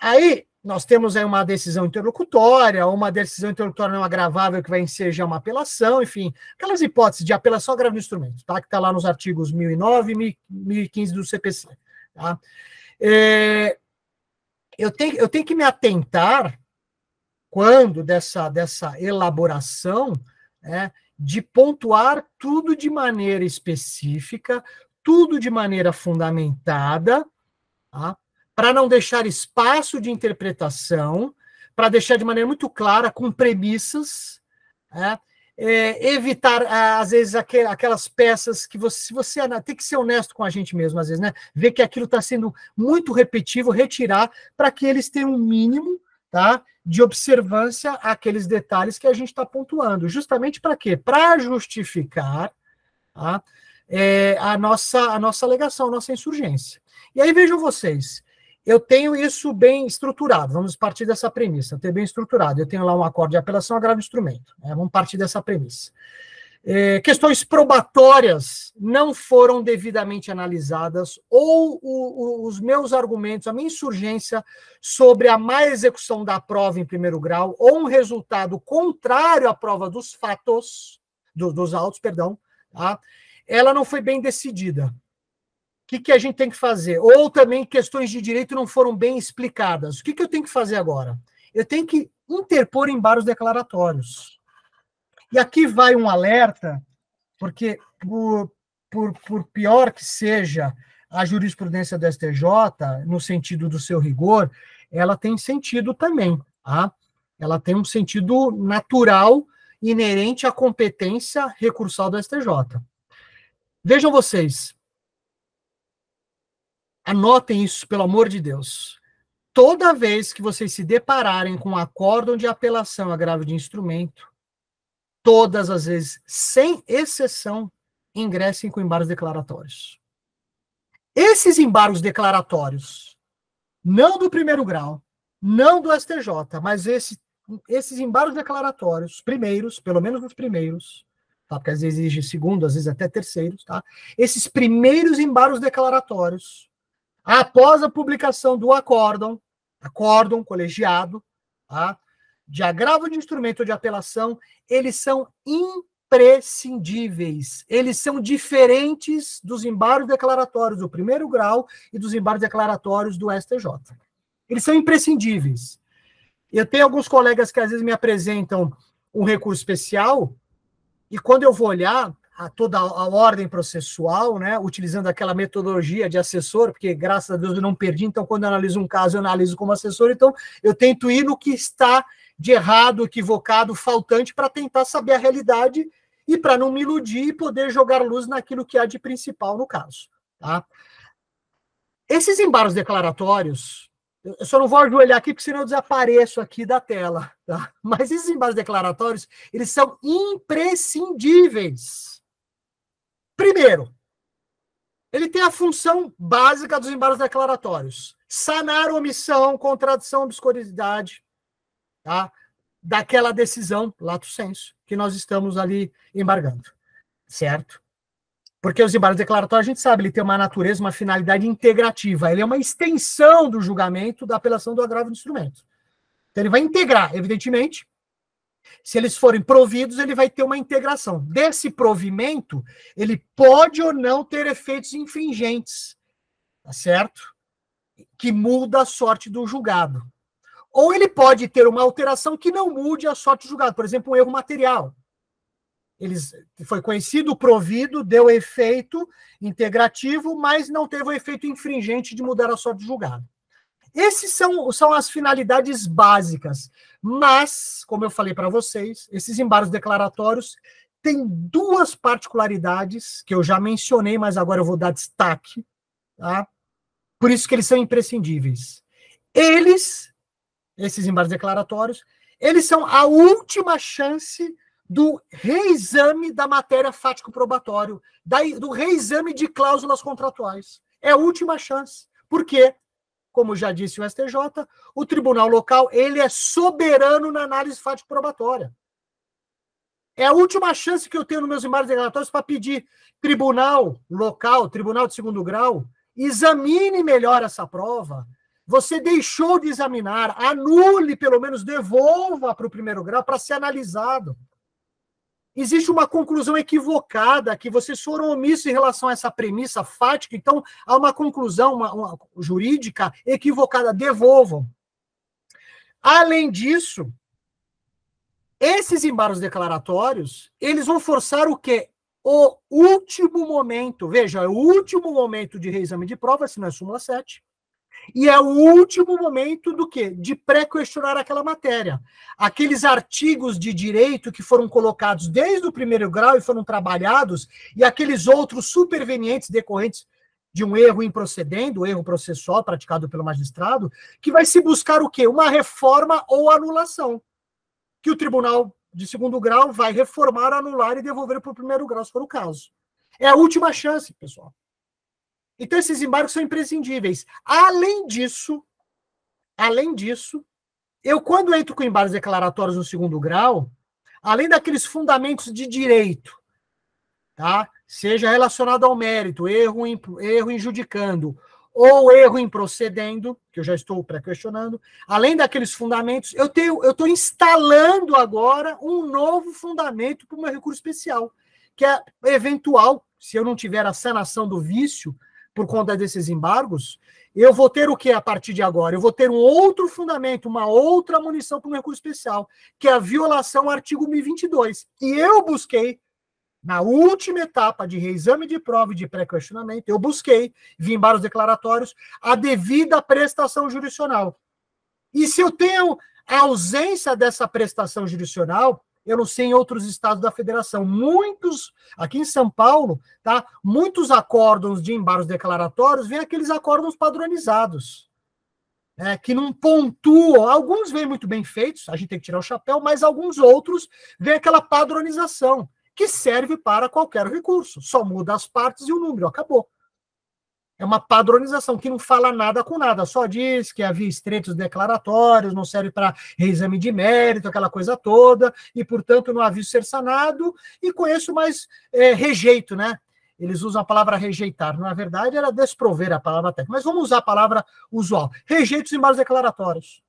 Aí, nós temos aí uma decisão interlocutória, ou uma decisão interlocutória não agravável que vai ensejar uma apelação, enfim, aquelas hipóteses de apelação a agravo de instrumento, tá? Que está lá nos artigos 1009 e 1015 do CPC. Tá? Eu tenho que me atentar, quando dessa elaboração, né, de pontuar tudo de maneira específica, tudo de maneira fundamentada, tá? Para não deixar espaço de interpretação, para deixar de maneira muito clara, com premissas, né? Evitar, às vezes, aquelas peças que você tem que ser honesto com a gente mesmo, às vezes, né? Ver que aquilo está sendo muito repetitivo, retirar, para que eles tenham um mínimo, tá, de observância àqueles detalhes que a gente está pontuando. Justamente para quê? Para justificar, tá, a nossa alegação, a nossa insurgência. E aí, vejam vocês, eu tenho isso bem estruturado, vamos partir dessa premissa, ter bem estruturado. Eu tenho lá um acórdão de apelação, agravo de instrumento. Vamos partir dessa premissa. Questões probatórias não foram devidamente analisadas, ou os meus argumentos, a minha insurgência sobre a má execução da prova em primeiro grau, ou um resultado contrário à prova dos fatos, dos autos, perdão, tá? Ela não foi bem decidida. O que a gente tem que fazer? Ou também questões de direito não foram bem explicadas. O que eu tenho que fazer agora? Eu tenho que interpor embargos declaratórios. E aqui vai um alerta, porque por pior que seja a jurisprudência do STJ, no sentido do seu rigor, ela tem sentido também, tá? Ela tem um sentido natural, inerente à competência recursal do STJ. Vejam vocês, anotem isso, pelo amor de Deus. Toda vez que vocês se depararem com um acórdão de apelação agravo de instrumento, todas as vezes, sem exceção, ingressem com embargos declaratórios. Esses embargos declaratórios, não do primeiro grau, não do STJ, mas esses embargos declaratórios, primeiros, pelo menos os primeiros, tá? Porque às vezes exige segundo, às vezes até terceiros, tá? Esses primeiros embargos declaratórios, após a publicação do acórdão colegiado, tá? De agravo de instrumento ou de apelação, eles são imprescindíveis. Eles são diferentes dos embargos declaratórios do primeiro grau e dos embargos declaratórios do STJ. Eles são imprescindíveis. Eu tenho alguns colegas que às vezes me apresentam um recurso especial, e quando eu vou olhar toda a ordem processual, né, utilizando aquela metodologia de assessor, porque graças a Deus eu não perdi, então quando eu analiso um caso, eu analiso como assessor, então eu tento ir no que está de errado, equivocado, faltante, para tentar saber a realidade e para não me iludir e poder jogar luz naquilo que há de principal no caso. Tá? Esses embargos declaratórios, eu só não vou ajoelhar aqui, porque senão eu desapareço aqui da tela. Tá? Mas esses embargos declaratórios, eles são imprescindíveis. Primeiro, ele tem a função básica dos embargos declaratórios: sanar omissão, contradição, obscuridade, tá? Daquela decisão, lato sensu, que nós estamos ali embargando, certo? Porque os embargos declaratórios, a gente sabe, ele tem uma natureza, uma finalidade integrativa, ele é uma extensão do julgamento da apelação do agravo de instrumento. Então ele vai integrar, evidentemente. Se eles forem providos, ele vai ter uma integração. Desse provimento, ele pode ou não ter efeitos infringentes, tá certo? Que muda a sorte do julgado. Ou ele pode ter uma alteração que não mude a sorte do julgado, por exemplo, um erro material. Foi conhecido, provido, deu efeito integrativo, mas não teve o efeito infringente de mudar a sorte do julgado. Esses são as finalidades básicas, mas, como eu falei para vocês, esses embargos declaratórios têm duas particularidades que eu já mencionei, mas agora eu vou dar destaque, tá? Por isso que eles são imprescindíveis. Esses embargos declaratórios, eles são a última chance do reexame da matéria fático-probatório, do reexame de cláusulas contratuais. É a última chance. Por quê? Como já disse o STJ, o tribunal local ele é soberano na análise fático-probatória. É a última chance que eu tenho nos meus embargos declaratórios para pedir tribunal local, tribunal de segundo grau, examine melhor essa prova. Você deixou de examinar, anule, pelo menos devolva para o primeiro grau para ser analisado. Existe uma conclusão equivocada, que vocês foram omissos em relação a essa premissa fática, então há uma conclusão uma jurídica equivocada, devolvam. Além disso, esses embargos declaratórios, eles vão forçar o quê? O último momento, veja, é o último momento de reexame de prova, se não é súmula 7, e é o último momento do quê? De pré-questionar aquela matéria. Aqueles artigos de direito que foram colocados desde o primeiro grau e foram trabalhados, e aqueles outros supervenientes decorrentes de um erro improcedendo, erro processual praticado pelo magistrado, que vai se buscar o quê? Uma reforma ou anulação, que o tribunal de segundo grau vai reformar, anular e devolver para o primeiro grau, se for o caso. É a última chance, pessoal. Então, esses embargos são imprescindíveis. Além disso, eu, quando entro com embargos declaratórios no segundo grau, além daqueles fundamentos de direito, tá? Seja relacionado ao mérito, erro em judicando, ou erro em procedendo, que eu já estou pré-questionando, além daqueles fundamentos, eu estou instalando agora um novo fundamento para o meu recurso especial, que é eventual, se eu não tiver a sanação do vício por conta desses embargos, eu vou ter o que a partir de agora? Eu vou ter um outro fundamento, uma outra munição para o meu recurso especial, que é a violação ao artigo 1022. E eu busquei, na última etapa de reexame de prova e de pré-questionamento, eu busquei, vi embargos declaratórios, a devida prestação jurisdicional. E se eu tenho a ausência dessa prestação jurisdicional, eu não sei em outros estados da federação, muitos, aqui em São Paulo, tá? Muitos acórdãos de embargos declaratórios vêm aqueles acórdãos padronizados, que não pontuam, alguns vêm muito bem feitos, a gente tem que tirar o chapéu, mas alguns outros vêm aquela padronização, que serve para qualquer recurso. Só muda as partes e o número, acabou. É uma padronização que não fala nada com nada, só diz que havia estreitos declaratórios, não serve para reexame de mérito, aquela coisa toda, e, portanto, não havia ser sanado, e conheço mais rejeito, né? Eles usam a palavra rejeitar. Na verdade, era desprover a palavra técnica, mas vamos usar a palavra usual. Rejeitos em embargos declaratórios.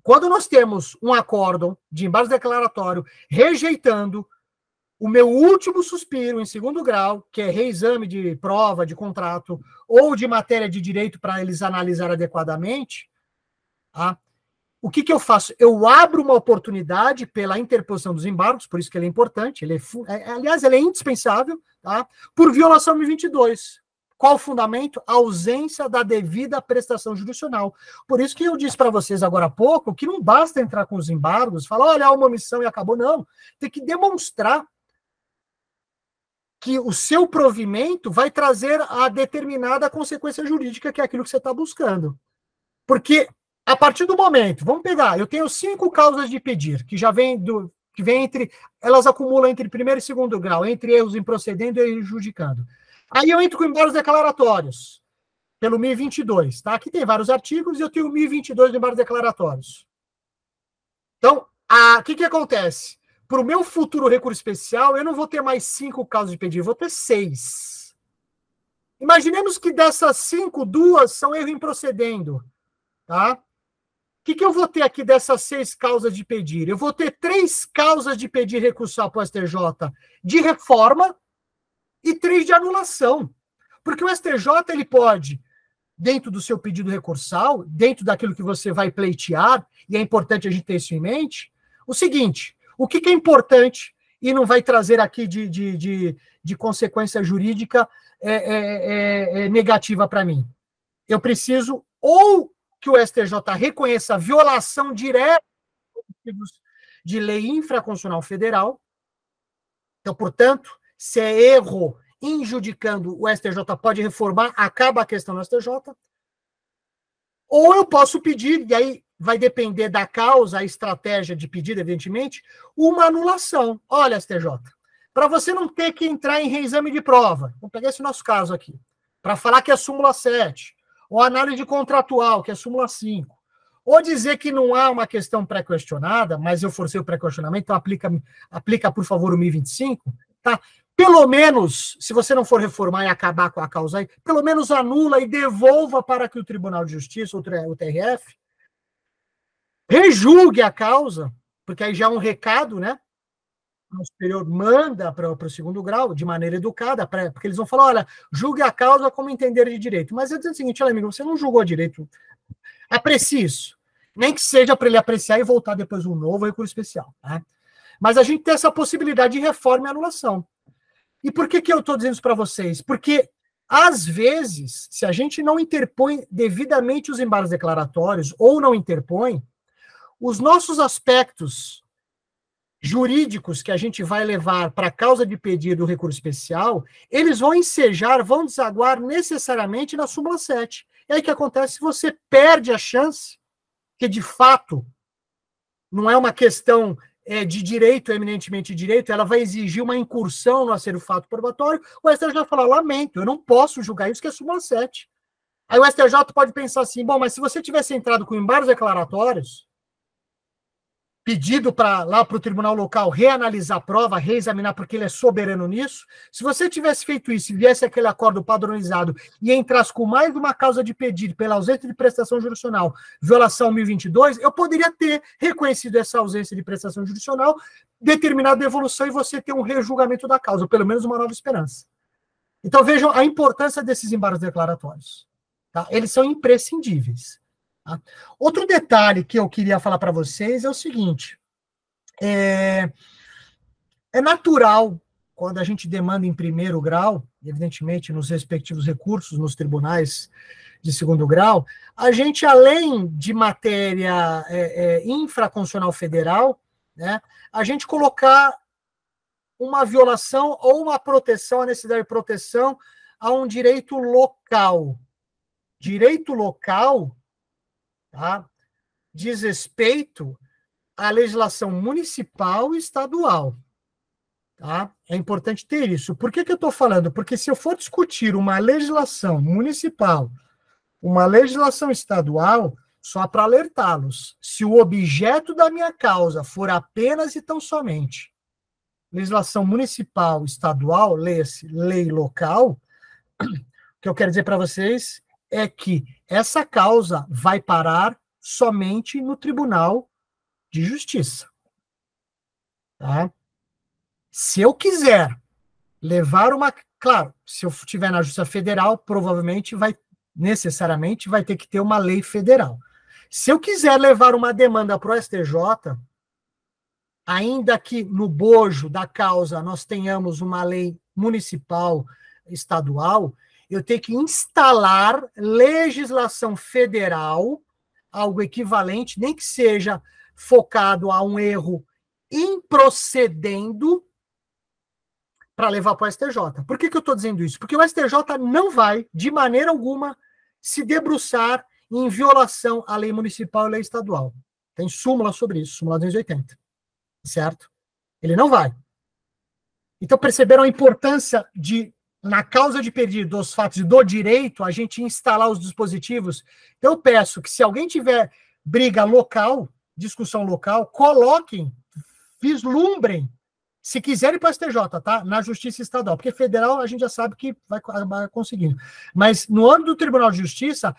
Quando nós temos um acórdão de embargo declaratório rejeitando o meu último suspiro em segundo grau, que é reexame de prova, de contrato, ou de matéria de direito para eles analisar adequadamente, tá? O que eu faço? Eu abro uma oportunidade pela interposição dos embargos, por isso que ele é importante, aliás, ele é indispensável, tá? Por violação 1022. Qual o fundamento? A ausência da devida prestação jurisdicional. Por isso que eu disse para vocês agora há pouco que não basta entrar com os embargos, falar, olha, há uma omissão e acabou, não. Tem que demonstrar que o seu provimento vai trazer a determinada consequência jurídica, que é aquilo que você está buscando. Porque, a partir do momento, vamos pegar, eu tenho 5 causas de pedir, que já vem entre, elas acumulam entre primeiro e segundo grau, entre erros improcedendo e erros judicando. Aí eu entro com embargos declaratórios, pelo 1022, tá? Aqui tem vários artigos e eu tenho 1022 de embargos declaratórios. Então, o que acontece? Para o meu futuro recurso especial, eu não vou ter mais 5 causas de pedir, eu vou ter 6. Imaginemos que dessas 5, 2 são erro improcedendo. Tá? O que eu vou ter aqui dessas 6 causas de pedir? Eu vou ter 3 causas de pedir recursal para o STJ de reforma e 3 de anulação. Porque o STJ ele pode, dentro do seu pedido recursal, dentro daquilo que você vai pleitear, e é importante a gente ter isso em mente, o seguinte... O que é importante e não vai trazer aqui de consequência jurídica negativa para mim? Eu preciso ou que o STJ reconheça a violação direta de lei infraconstitucional federal. Então, portanto, se é erro injudicando, o STJ pode reformar, acaba a questão do STJ. Ou eu posso pedir, e aí vai depender da causa, a estratégia de pedido, evidentemente, uma anulação. Olha, STJ, para você não ter que entrar em reexame de prova, vamos pegar esse nosso caso aqui, para falar que é súmula 7, ou análise contratual, que é súmula 5, ou dizer que não há uma questão pré-questionada, mas eu forcei o pré-questionamento, então aplica, por favor, o 1025, tá? Pelo menos, se você não for reformar e acabar com a causa aí, pelo menos anula e devolva para que o Tribunal de Justiça, o TRF, rejulgue a causa, porque aí já é um recado, né? O superior manda para o segundo grau, de maneira educada, porque eles vão falar, olha, julgue a causa como entender de direito. Mas eu digo o seguinte, olha, amigo, você não julgou direito. Aprecie isso. Nem que seja para ele apreciar e voltar depois um novo recurso especial. Tá? Mas a gente tem essa possibilidade de reforma e anulação. E por que eu estou dizendo isso para vocês? Porque, às vezes, se a gente não interpõe devidamente os embargos declaratórios, ou não interpõe, os nossos aspectos jurídicos que a gente vai levar para a causa de pedido do recurso especial, eles vão ensejar, vão desaguar necessariamente na súmula 7. E aí o que acontece? Você perde a chance, que de fato não é uma questão de direito, eminentemente de direito, ela vai exigir uma incursão no acervo fato probatório, o STJ vai falar, lamento, eu não posso julgar isso, que é súmula 7. Aí o STJ pode pensar assim, bom, mas se você tivesse entrado com embargos declaratórios, pedido lá para o tribunal local reanalisar a prova, reexaminar, porque ele é soberano nisso, se você tivesse feito isso e viesse aquele acordo padronizado e entrasse com mais uma causa de pedido pela ausência de prestação jurisdicional, violação 1022, eu poderia ter reconhecido essa ausência de prestação jurisdicional, determinado a devolução e você ter um rejulgamento da causa, pelo menos uma nova esperança. Então vejam a importância desses embargos declaratórios. Tá? Eles são imprescindíveis. Tá? Outro detalhe que eu queria falar para vocês é o seguinte, é natural, quando a gente demanda em primeiro grau, evidentemente nos respectivos recursos, nos tribunais de segundo grau, a gente, além de matéria infraconstitucional federal, né, a gente colocar uma violação ou uma proteção, a necessidade de proteção a um direito local. Direito local, tá, diz respeito à legislação municipal e estadual. Tá? É importante ter isso. Por que eu estou falando? Porque se eu for discutir uma legislação municipal, uma legislação estadual, só para alertá-los, se o objeto da minha causa for apenas e tão somente legislação municipal, estadual, leia-se lei local, o que eu quero dizer para vocês é que essa causa vai parar somente no Tribunal de Justiça. Tá? Se eu quiser levar uma... Claro, se eu estiver na Justiça Federal, provavelmente necessariamente vai ter que ter uma lei federal. Se eu quiser levar uma demanda para o STJ, ainda que no bojo da causa nós tenhamos uma lei municipal, estadual, eu tenho que instalar legislação federal, algo equivalente, nem que seja focado a um erro improcedendo, para levar para o STJ. Por que eu estou dizendo isso? Porque o STJ não vai, de maneira alguma, se debruçar em violação à lei municipal e lei estadual. Tem súmula sobre isso, súmula 280. Certo? Ele não vai. Então, perceberam a importância de, na causa de pedido dos fatos do direito, a gente instalar os dispositivos? Então, eu peço que, se alguém tiver briga local, discussão local, coloquem, vislumbrem, se quiserem para o STJ, tá? Na Justiça Estadual, porque federal a gente já sabe que vai acabar conseguindo. Mas no âmbito do Tribunal de Justiça,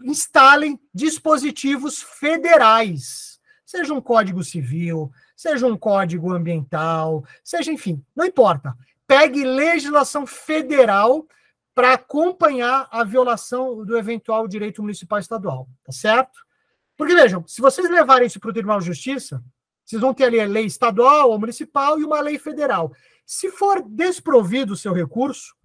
instalem dispositivos federais, seja um Código Civil, seja um Código Ambiental, seja, enfim, não importa. Pegue legislação federal para acompanhar a violação do eventual direito municipal estadual, tá certo? Porque, vejam, se vocês levarem isso para o Tribunal de Justiça, vocês vão ter ali a lei estadual ou municipal e uma lei federal. Se for desprovido o seu recurso,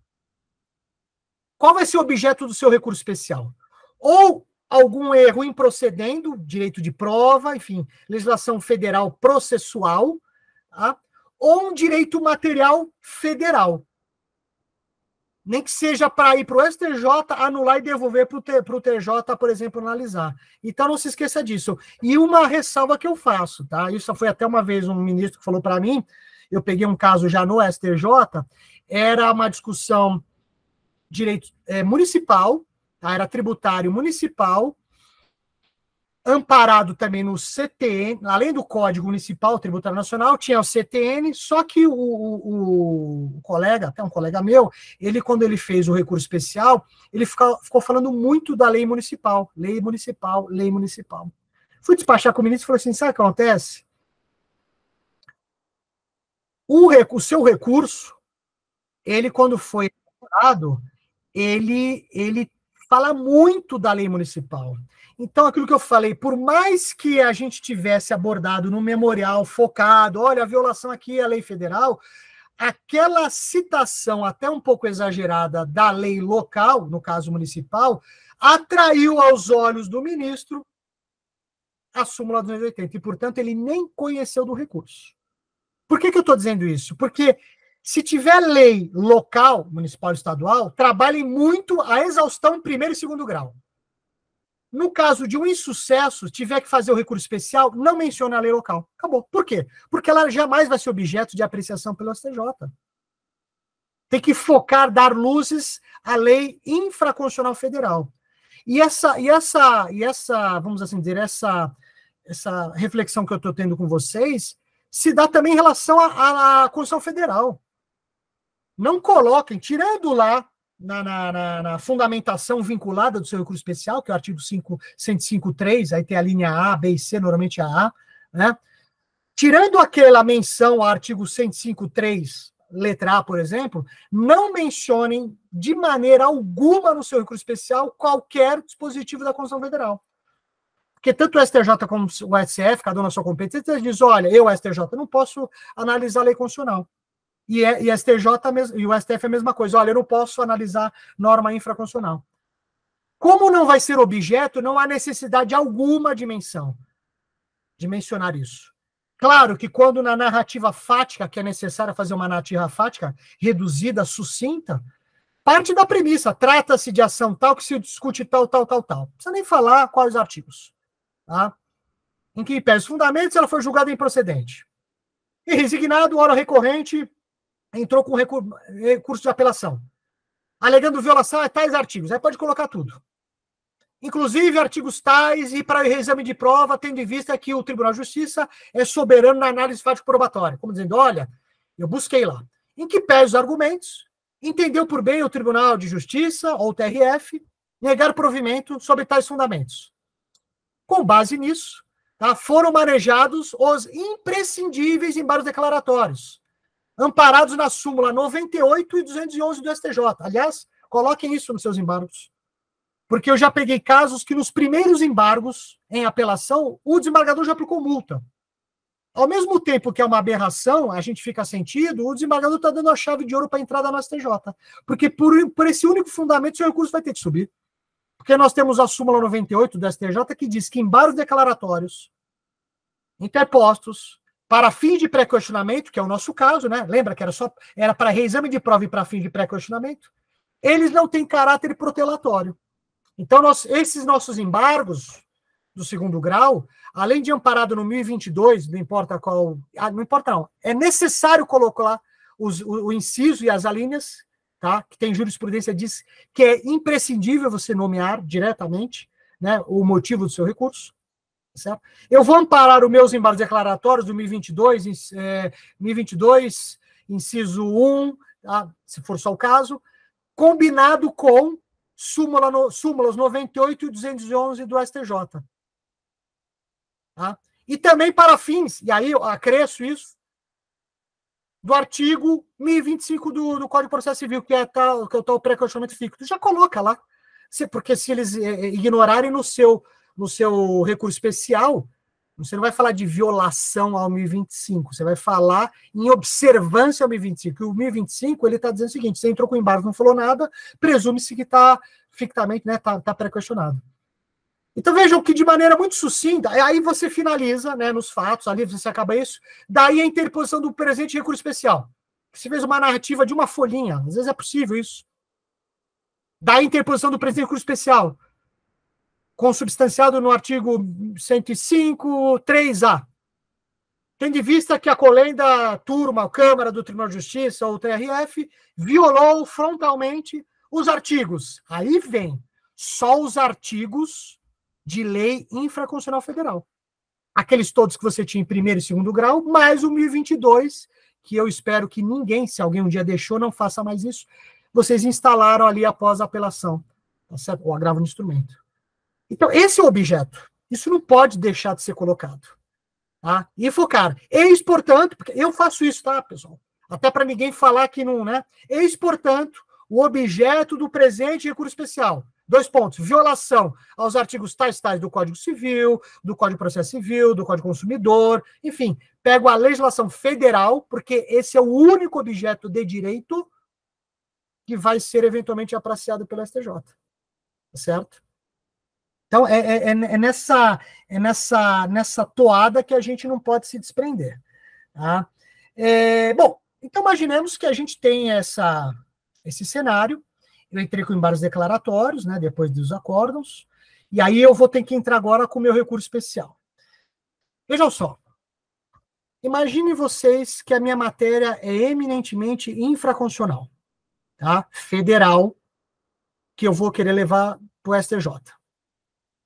qual vai ser o objeto do seu recurso especial? Ou algum erro improcedendo, direito de prova, enfim, legislação federal processual, tá? Ou um direito material federal. Nem que seja para ir para o STJ, anular e devolver para o TJ, por exemplo, analisar. Então, não se esqueça disso. E uma ressalva que eu faço, tá? Isso foi até uma vez um ministro que falou para mim, eu peguei um caso já no STJ, era uma discussão direito municipal, tá? Era tributário municipal, amparado também no CTN, além do Código Municipal Tributário Nacional, tinha o CTN, só que o colega, até um colega meu, ele, quando ele fez o recurso especial, ele ficou falando muito da lei municipal, lei municipal, lei municipal. Fui despachar com o ministro e falei assim, sabe o que acontece? O seu recurso, ele, quando foi elaborado, ele fala muito da lei municipal. Então, aquilo que eu falei, por mais que a gente tivesse abordado no memorial focado, olha, a violação aqui é a lei federal, aquela citação até um pouco exagerada da lei local, no caso municipal, atraiu aos olhos do ministro a súmula 280, e, portanto, ele nem conheceu do recurso. Por que eu estou dizendo isso? Porque se tiver lei local, municipal e estadual, trabalhem muito a exaustão em primeiro e segundo grau. no caso de um insucesso, tiver que fazer o recurso especial, não menciona a lei local. Acabou. Por quê? Porque ela jamais vai ser objeto de apreciação pelo STJ. Tem que focar, dar luzes à lei infraconstitucional federal. E essa, vamos assim dizer, essa reflexão que eu estou tendo com vocês se dá também em relação à Constituição Federal. Não coloquem, tirando lá na fundamentação vinculada do seu recurso especial, que é o artigo 105.3, aí tem a linha A, B e C, normalmente a A, né? Tirando aquela menção ao artigo 105.3, letra A, por exemplo, não mencionem de maneira alguma no seu recurso especial qualquer dispositivo da Constituição Federal. Porque tanto o STJ como o STF, cada um na sua competência, diz, olha, eu, STJ, não posso analisar a lei constitucional. E o STF é a mesma coisa. Olha, eu não posso analisar norma infraconstitucional. Como não vai ser objeto, não há necessidade alguma de mencionar isso. Claro que quando na narrativa fática, que é necessário fazer uma narrativa fática, reduzida, sucinta, parte da premissa, trata-se de ação tal que se discute tal. Não precisa nem falar quais artigos. Tá? Em que pese os fundamentos, ela foi julgada improcedente. E resignado, hora recorrente, entrou com recurso de apelação, alegando violação a tais artigos. Aí pode colocar tudo. Inclusive artigos tais e para reexame de prova, tendo em vista que o Tribunal de Justiça é soberano na análise fático-probatória. Como dizendo, olha, eu busquei lá. Em que pese os argumentos, entendeu por bem o Tribunal de Justiça, ou o TRF, negar provimento sobre tais fundamentos. Com base nisso, tá, foram manejados os imprescindíveis embargos declaratórios, amparados na súmula 98 e 211 do STJ. Aliás, coloquem isso nos seus embargos. Porque eu já peguei casos que nos primeiros embargos, em apelação, o desembargador já aplicou multa. Ao mesmo tempo que é uma aberração, a gente fica sentido, o desembargador está dando a chave de ouro para a entrada no STJ. Porque por esse único fundamento, seu recurso vai ter que subir. Porque nós temos a súmula 98 do STJ que diz que embargos declaratórios interpostos para fim de pré-questionamento, que é o nosso caso, né? Lembra que era para reexame de prova e para fim de pré-questionamento, eles não têm caráter protelatório. Então, esses nossos embargos do segundo grau, além de amparado no 1022, não importa qual... não importa não, é necessário colocar o inciso e as alíneas, tá? Que tem jurisprudência diz que é imprescindível você nomear diretamente, né, o motivo do seu recurso. Certo? Eu vou amparar os meus embargos declaratórios do 1022, inciso 1, tá? Se for só o caso, combinado com súmulas 98 e 211 do STJ. Tá? E também para fins, e aí eu acresço isso, do artigo 1025 do Código de Processo Civil, que é o pré-questionamento ficto. Já coloca lá, porque se eles ignorarem no seu recurso especial, você não vai falar de violação ao 1025, você vai falar em observância ao 1025. E o 1025, ele está dizendo o seguinte, você entrou com embargo, não falou nada, presume-se que está fictamente, né, tá pré-questionado. Então vejam que de maneira muito sucinta, aí você finaliza, né, nos fatos, ali você acaba isso, daí a interposição do presente recurso especial. Você fez uma narrativa de uma folhinha, às vezes é possível isso. Daí a interposição do presente recurso especial, consubstanciado no artigo 105.3a. Tendo em vista que a colenda turma, a Câmara do Tribunal de Justiça ou o TRF violou frontalmente os artigos. Aí vem só os artigos de lei infraconstitucional federal. Aqueles todos que você tinha em primeiro e segundo grau, mais o 1022, que eu espero que ninguém, se alguém um dia deixou, não faça mais isso. Vocês instalaram ali após a apelação, tá certo? O agravo no instrumento. Então, esse é o objeto. Isso não pode deixar de ser colocado. Tá? E focar. Eis, portanto, porque eu faço isso, tá, pessoal? Até para ninguém falar que não, né? Eis, portanto, o objeto do presente recurso especial. 2 pontos. Violação aos artigos tais do Código Civil, do Código de Processo Civil, do Código Consumidor, enfim, pego a legislação federal, porque esse é o único objeto de direito que vai ser eventualmente apreciado pelo STJ. Tá certo? Então, é nessa toada que a gente não pode se desprender. Tá? Bom, então imaginemos que a gente tem esse cenário. Eu entrei com embargos declaratórios, né, depois dos acórdãos, E aí eu vou ter que entrar agora com o meu recurso especial. Vejam só. Imaginem vocês que a minha matéria é eminentemente infraconstitucional, tá? Federal, que eu vou querer levar para o STJ.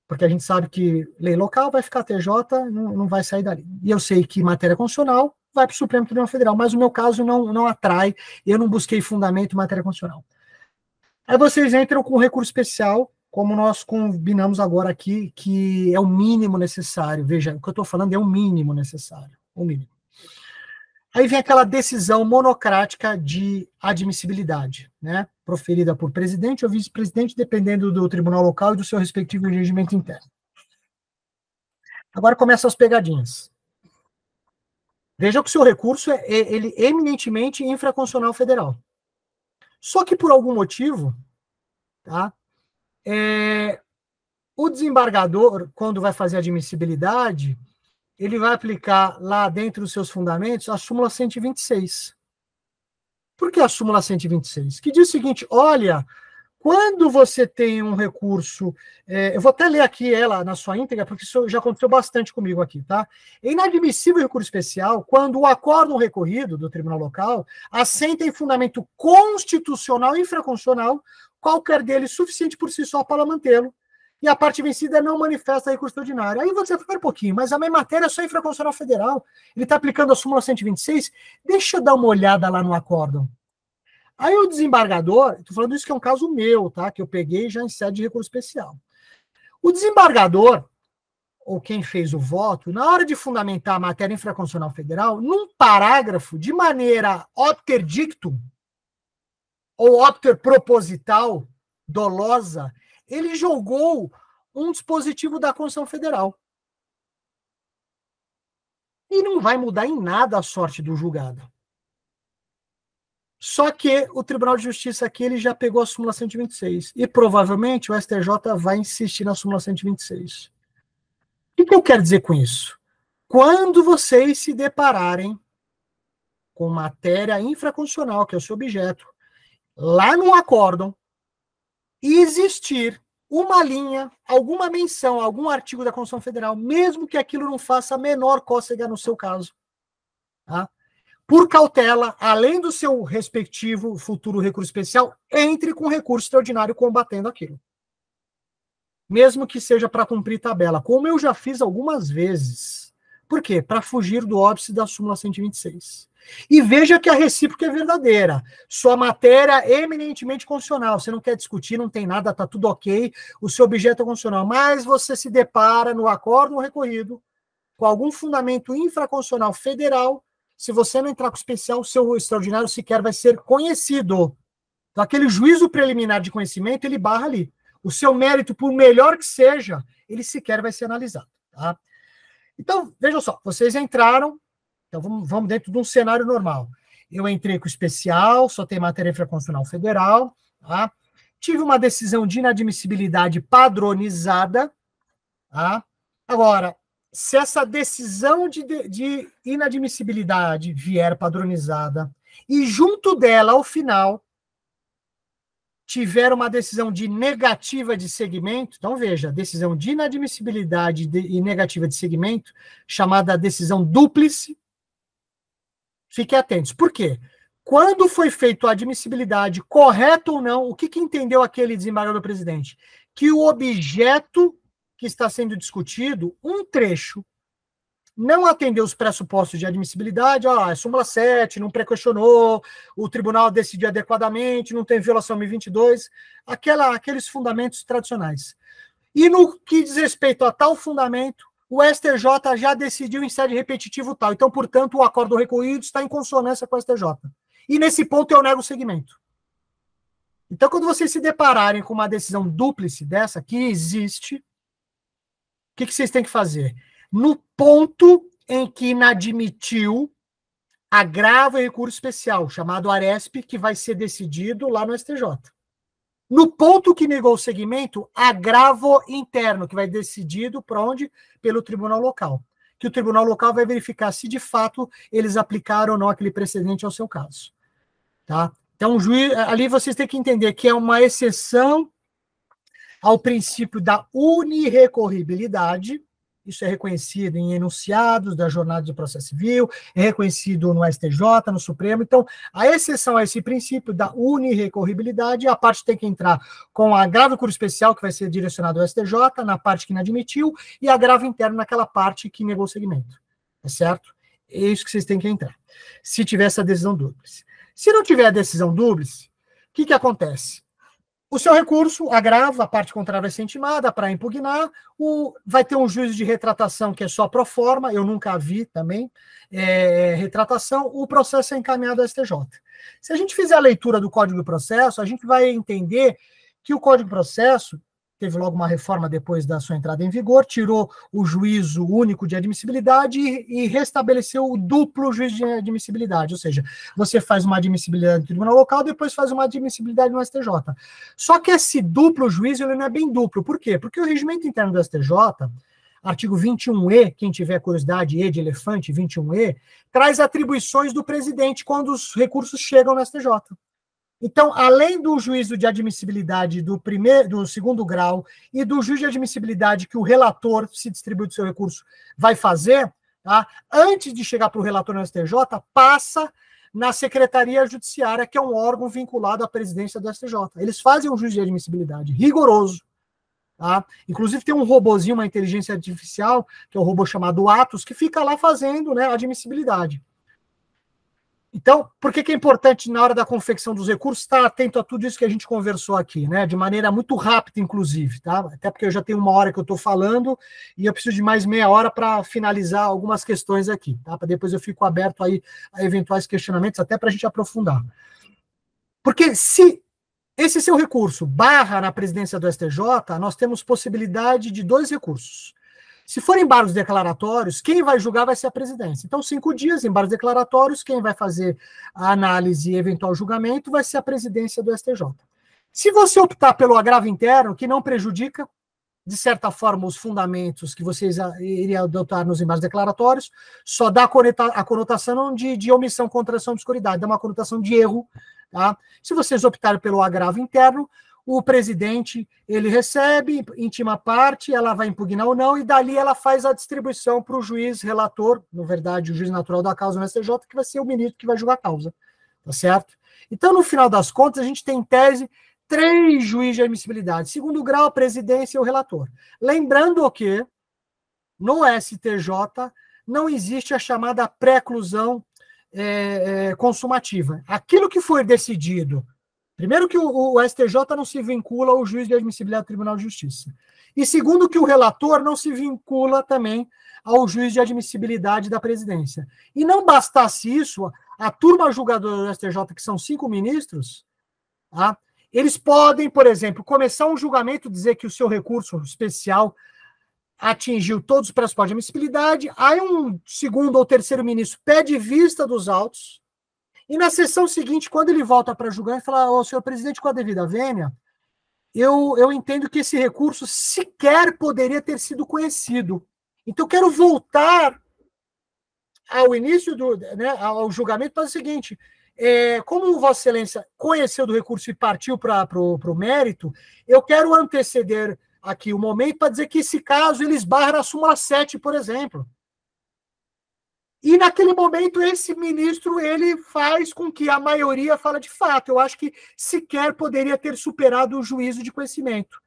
Porque a gente sabe que lei local vai ficar TJ, não vai sair dali. E eu sei que matéria constitucional vai para o Supremo Tribunal Federal, mas o meu caso não atrai, eu não busquei fundamento em matéria constitucional. Aí vocês entram com recurso especial, como nós combinamos agora aqui, que é o mínimo necessário. Veja, o que eu estou falando é o mínimo necessário, o mínimo. Aí vem aquela decisão monocrática de admissibilidade, né? Proferida por presidente ou vice-presidente, dependendo do tribunal local e do seu respectivo regimento interno. Agora começam as pegadinhas. Veja que o seu recurso ele eminentemente infraconstitucional federal. Só que por algum motivo, tá? O desembargador, quando vai fazer admissibilidade, ele vai aplicar lá dentro dos seus fundamentos a súmula 126. Por que a súmula 126? Que diz o seguinte, olha, quando você tem um recurso, eu vou até ler aqui ela na sua íntegra, porque isso já aconteceu bastante comigo aqui, tá? É inadmissível o recurso especial quando o acórdão recorrido do tribunal local assenta em fundamento constitucional e infraconstitucional, qualquer deles suficiente por si só para mantê-lo, e a parte vencida não manifesta recurso extraordinário. Aí você vai um pouquinho, mas a minha matéria é só infraconstitucional federal, ele está aplicando a súmula 126, deixa eu dar uma olhada lá no acórdão. Aí o desembargador, estou falando isso que é um caso meu, tá? Que eu peguei já em sede de recurso especial. O desembargador, ou quem fez o voto, na hora de fundamentar a matéria infraconstitucional federal, num parágrafo, de maneira opter dictum, ou opter proposital, dolosa, ele jogou um dispositivo da Constituição Federal. E não vai mudar em nada a sorte do julgado. Só que o Tribunal de Justiça aqui ele já pegou a súmula 126. E provavelmente o STJ vai insistir na súmula 126. O que eu quero dizer com isso? Quando vocês se depararem com matéria infraconstitucional, que é o seu objeto, lá no acórdão, e existir uma linha, alguma menção, algum artigo da Constituição Federal, mesmo que aquilo não faça a menor cócega no seu caso, tá? Por cautela, além do seu respectivo futuro recurso especial, entre com recurso extraordinário combatendo aquilo. Mesmo que seja para cumprir tabela, como eu já fiz algumas vezes. Por quê? Para fugir do óbice da súmula 126. E veja que a recíproca é verdadeira. Sua matéria é eminentemente constitucional. Você não quer discutir, não tem nada, está tudo ok. O seu objeto é constitucional. Mas você se depara no acórdão recorrido com algum fundamento infraconstitucional federal. Se você não entrar com especial, o seu extraordinário sequer vai ser conhecido. Então, aquele juízo preliminar de conhecimento, ele barra ali. O seu mérito, por melhor que seja, ele sequer vai ser analisado. Tá? Então, vejam só, vocês entraram, então vamos dentro de um cenário normal. Eu entrei com especial, só tem matéria infraconstitucional federal, tá? Tive uma decisão de inadmissibilidade padronizada, tá? Agora, se essa decisão de inadmissibilidade vier padronizada e junto dela, ao final, tiver uma decisão de negativa de segmento, então veja, decisão de inadmissibilidade e negativa de segmento, chamada decisão dúplice, fiquem atentos. Por quê? Quando foi feita a admissibilidade, correto ou não, o que entendeu aquele desembargador presidente? Que o objeto que está sendo discutido, um trecho, não atendeu os pressupostos de admissibilidade, é súmula 7, não pré-questionou, o tribunal decidiu adequadamente, não tem violação 1022, aqueles fundamentos tradicionais. E no que diz respeito a tal fundamento, o STJ já decidiu em sede repetitiva tal. Então, portanto, o acordo recorrido está em consonância com o STJ. E nesse ponto eu nego o segmento. Então, quando vocês se depararem com uma decisão dúplice dessa, que existe, o que vocês têm que fazer? No ponto em que inadmitiu, agravo e recurso especial, chamado ARESP, que vai ser decidido lá no STJ. No ponto que negou o segmento, agravo interno, que vai decidido para onde? Pelo tribunal local. Que o tribunal local vai verificar se de fato eles aplicaram ou não aquele precedente ao seu caso. Tá? Então, ali vocês têm que entender que é uma exceção ao princípio da unirrecorribilidade. Isso é reconhecido em enunciados da jornada de processo civil, é reconhecido no STJ, no Supremo. Então, a exceção a esse princípio da unirrecorribilidade, a parte tem que entrar com agravo curso especial, que vai ser direcionado ao STJ, na parte que inadmitiu, e agravo interno naquela parte que negou o segmento. Tá certo? É isso que vocês têm que entrar. Se tiver essa decisão dúplice. Se não tiver a decisão dúplice, o que acontece? O seu recurso agrava, a parte contrária vai ser intimada para impugnar, vai ter um juízo de retratação que é só pro forma, eu nunca vi também, retratação, o processo é encaminhado ao STJ. Se a gente fizer a leitura do Código do Processo, a gente vai entender que o Código do Processo teve logo uma reforma depois da sua entrada em vigor, tirou o juízo único de admissibilidade e restabeleceu o duplo juízo de admissibilidade, ou seja, você faz uma admissibilidade no tribunal local, depois faz uma admissibilidade no STJ. Só que esse duplo juízo ele não é bem duplo. Por quê? Porque o regimento interno do STJ, artigo 21E, quem tiver curiosidade, E de elefante, 21E, traz atribuições do presidente quando os recursos chegam no STJ. Então, além do juízo de admissibilidade do segundo grau e do juízo de admissibilidade que o relator, se distribui do seu recurso, vai fazer, tá? Antes de chegar para o relator no STJ, passa na Secretaria Judiciária, que é um órgão vinculado à presidência do STJ. Eles fazem um juízo de admissibilidade rigoroso. Tá? Inclusive tem um robozinho, uma inteligência artificial, que é um robô chamado Atos, que fica lá fazendo, né, admissibilidade. Então, por que é importante, na hora da confecção dos recursos, estar atento a tudo isso que a gente conversou aqui, né? De maneira muito rápida, inclusive, tá? Até porque eu já tenho 1 hora que eu estou falando e eu preciso de mais meia hora para finalizar algumas questões aqui, tá? Para depois eu fico aberto aí a eventuais questionamentos, até para a gente aprofundar. Porque se esse seu recurso barra na presidência do STJ, nós temos possibilidade de 2 recursos. Se for embargos declaratórios, quem vai julgar vai ser a presidência. Então, 5 dias, embargos declaratórios, quem vai fazer a análise e eventual julgamento vai ser a presidência do STJ. Se você optar pelo agravo interno, que não prejudica, de certa forma, os fundamentos que vocês iriam adotar nos embargos declaratórios, só dá a conotação de omissão, contração, obscuridade, dá uma conotação de erro. Tá? Se vocês optarem pelo agravo interno, o presidente, ele recebe, intima a parte, ela vai impugnar ou não, e dali ela faz a distribuição para o juiz relator, na verdade, o juiz natural da causa no STJ, que vai ser o ministro que vai julgar a causa, tá certo? Então, no final das contas, a gente tem, em tese, 3 juízes de admissibilidade, segundo grau, a presidência e o relator. Lembrando que, no STJ, não existe a chamada preclusão consumativa. Aquilo que foi decidido. Primeiro que o STJ não se vincula ao juiz de admissibilidade do Tribunal de Justiça. E segundo que o relator não se vincula também ao juiz de admissibilidade da presidência. E não bastasse isso, a turma julgadora do STJ, que são 5 ministros, tá? Eles podem, por exemplo, começar um julgamento, dizer que o seu recurso especial atingiu todos os pressupostos de admissibilidade, aí um segundo ou terceiro ministro pede vista dos autos, e na sessão seguinte, quando ele volta para julgar, ele fala: "Ô, senhor presidente, com a devida vênia, eu entendo que esse recurso sequer poderia ter sido conhecido. Então, eu quero voltar ao início ao julgamento para o seguinte: como Vossa Excelência conheceu do recurso e partiu para o mérito, eu quero anteceder aqui o momento para dizer que esse caso ele esbarra na súmula 7, por exemplo. E naquele momento, esse ministro, ele faz com que a maioria fale de fato. Eu acho que sequer poderia ter superado o juízo de conhecimento.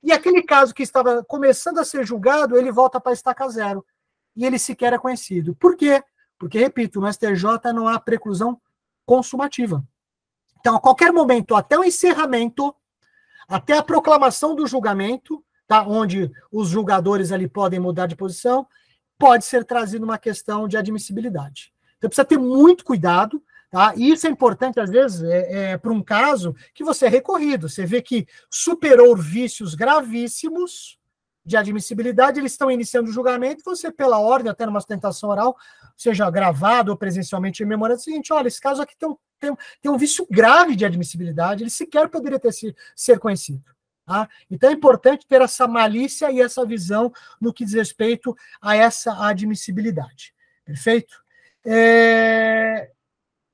E aquele caso que estava começando a ser julgado, ele volta para a estaca zero. E ele sequer é conhecido. Por quê? Porque, repito, no STJ não há preclusão consumativa. Então, a qualquer momento, até o encerramento, até a proclamação do julgamento, tá, onde os julgadores ali podem mudar de posição, pode ser trazido uma questão de admissibilidade. Então, precisa ter muito cuidado, tá? E isso é importante, às vezes, para um caso que você é recorrido. Você vê que superou vícios gravíssimos de admissibilidade, eles estão iniciando o julgamento, você, pela ordem, até numa sustentação oral, seja gravado ou presencialmente em memória, é o seguinte: olha, esse caso aqui tem um vício grave de admissibilidade, ele sequer poderia ser conhecido. Tá? Então é importante ter essa malícia e essa visão no que diz respeito a essa admissibilidade. Perfeito?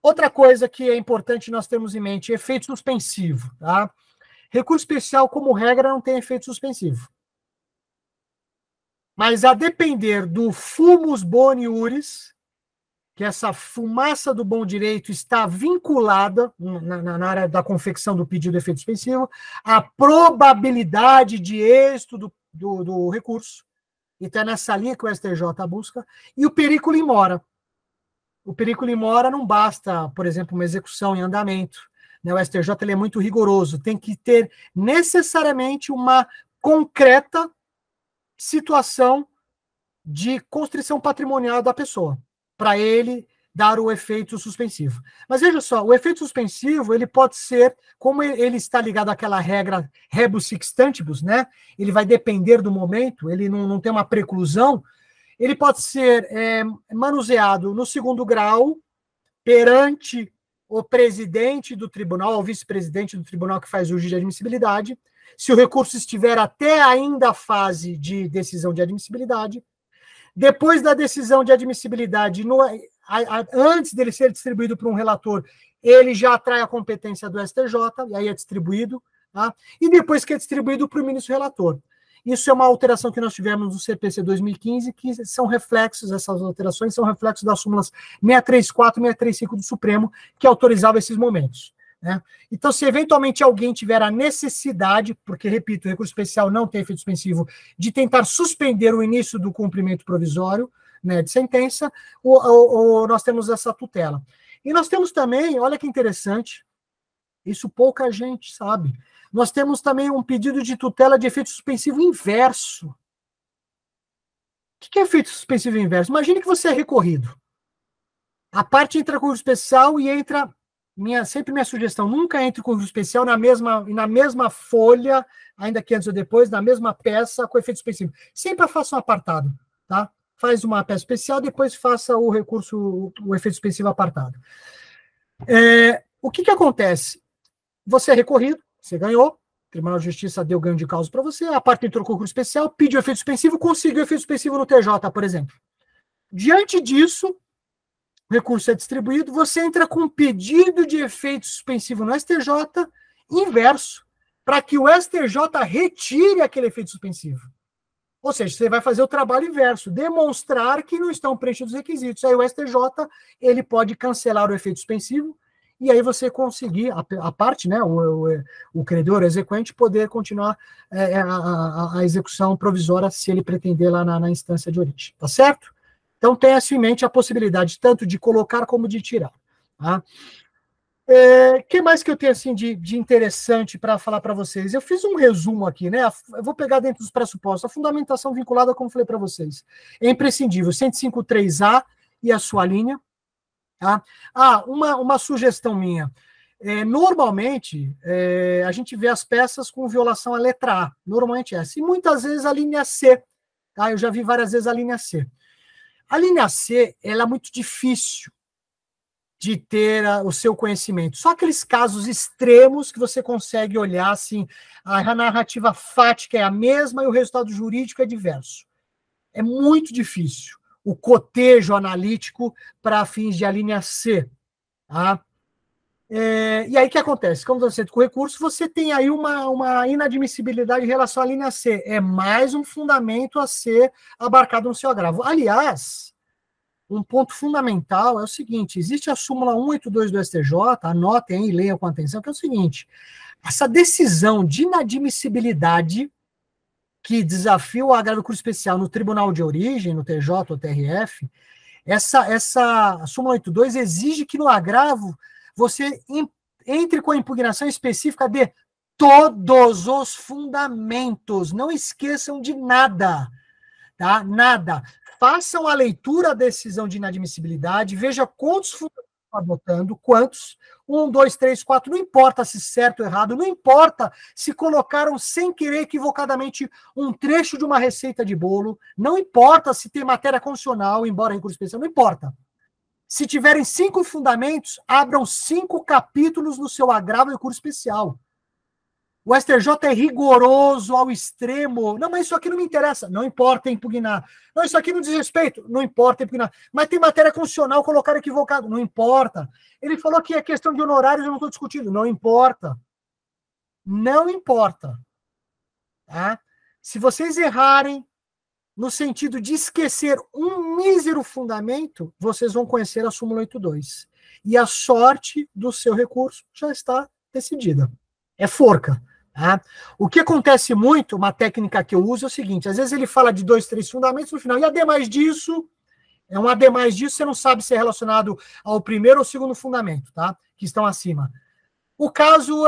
Outra coisa que é importante nós termos em mente: efeito suspensivo. Tá? Recurso especial, como regra, não tem efeito suspensivo. Mas a depender do fumus boni iuris, que essa fumaça do bom direito está vinculada na área da confecção do pedido de efeito suspensivo, a probabilidade de êxito do recurso, então é nessa linha que o STJ busca, e o periculum in mora. O periculum in mora não basta, por exemplo, uma execução em andamento, né? O STJ ele é muito rigoroso, tem que ter necessariamente uma concreta situação de constrição patrimonial da pessoa, para ele dar o efeito suspensivo. Mas veja só, o efeito suspensivo, ele pode ser, como ele está ligado àquela regra rebus sic stantibus, né? Ele vai depender do momento, ele não tem uma preclusão, ele pode ser manuseado no segundo grau, perante o presidente do tribunal, ou vice-presidente do tribunal que faz o juízo de admissibilidade, se o recurso estiver até ainda a fase de decisão de admissibilidade. Depois da decisão de admissibilidade, antes dele ser distribuído para um relator, ele já atrai a competência do STJ, e aí é distribuído, tá? E depois que é distribuído para o ministro relator. Isso é uma alteração que nós tivemos no CPC 2015, que são reflexos, essas alterações são reflexos das súmulas 634 e 635 do Supremo, que autorizavam esses momentos, né? Então, se eventualmente alguém tiver a necessidade, porque, repito, o recurso especial não tem efeito suspensivo, de tentar suspender o início do cumprimento provisório, né, de sentença, nós temos essa tutela. E nós temos também, olha que interessante, isso pouca gente sabe, nós temos também um pedido de tutela de efeito suspensivo inverso. O que é efeito suspensivo inverso? Imagine que você é recorrido. A parte entra com o especial e entra... Sempre minha sugestão, nunca entre com o especial na mesma folha, ainda que antes ou depois, na mesma peça com efeito suspensivo. Sempre faça um apartado, tá? Faz uma peça especial, depois faça o recurso, o efeito suspensivo apartado. O que acontece? Você é recorrido, você ganhou, o Tribunal de Justiça deu ganho de causa para você, a parte entrou com o recurso especial, pediu efeito suspensivo, conseguiu efeito suspensivo no TJ, por exemplo. Diante disso, o recurso é distribuído, você entra com um pedido de efeito suspensivo no STJ inverso, para que o STJ retire aquele efeito suspensivo. Ou seja, você vai fazer o trabalho inverso, demonstrar que não estão preenchidos os requisitos. Aí o STJ ele pode cancelar o efeito suspensivo, e aí você conseguir, a parte, né, o credor, o exequente, poder continuar a execução provisória se ele pretender lá na instância de origem. Tá certo? Então, tenha-se em mente a possibilidade tanto de colocar como de tirar. Tá? Que mais que eu tenho assim, de interessante para falar para vocês? Eu fiz um resumo aqui, né? Eu vou pegar dentro dos pressupostos. A fundamentação vinculada, como falei para vocês, é imprescindível. 105.3a e a sua linha. Tá? Uma sugestão minha. Normalmente, a gente vê as peças com violação à letra A. Normalmente é essa. E muitas vezes a linha C. Tá? Eu já vi várias vezes a linha C. A linha C, ela é muito difícil de ter o seu conhecimento. Só aqueles casos extremos que você consegue olhar assim, a narrativa fática é a mesma e o resultado jurídico é diverso. É muito difícil o cotejo analítico para fins de a linha C. Tá? E aí o que acontece? Quando você entra com recurso, você tem aí uma inadmissibilidade em relação à linha C. É mais um fundamento a ser abarcado no seu agravo. Aliás, um ponto fundamental é o seguinte, existe a súmula 182 do STJ, anotem aí, leiam com atenção, que é o seguinte, essa decisão de inadmissibilidade que desafia o agravo curso especial no tribunal de origem, no TJ ou TRF, essa súmula 182 exige que no agravo você entre com a impugnação específica de todos os fundamentos. Não esqueçam de nada, tá? Nada. Façam a leitura da decisão de inadmissibilidade, veja quantos fundamentos estão adotando, quantos, 1, 2, 3, 4, não importa se certo ou errado, não importa se colocaram sem querer equivocadamente um trecho de uma receita de bolo, não importa se tem matéria constitucional, embora recurso especial, não importa. Se tiverem 5 fundamentos, abram 5 capítulos no seu agravo e recurso especial. O STJ é rigoroso ao extremo. Não, mas isso aqui não me interessa. Não importa impugnar. Não, isso aqui não diz respeito. Não importa impugnar. Mas tem matéria constitucional, colocaram equivocado. Não importa. Ele falou que é questão de honorários, eu não estou discutindo. Não importa. não importa. Tá? Se vocês errarem no sentido de esquecer um mísero fundamento, vocês vão conhecer a súmula 8.2. E a sorte do seu recurso já está decidida. É forca. Tá? O que acontece muito, uma técnica que eu uso é o seguinte, às vezes ele fala de 2, 3 fundamentos no final, e ademais disso, você não sabe se é relacionado ao primeiro ou segundo fundamento, tá? Que estão acima. O caso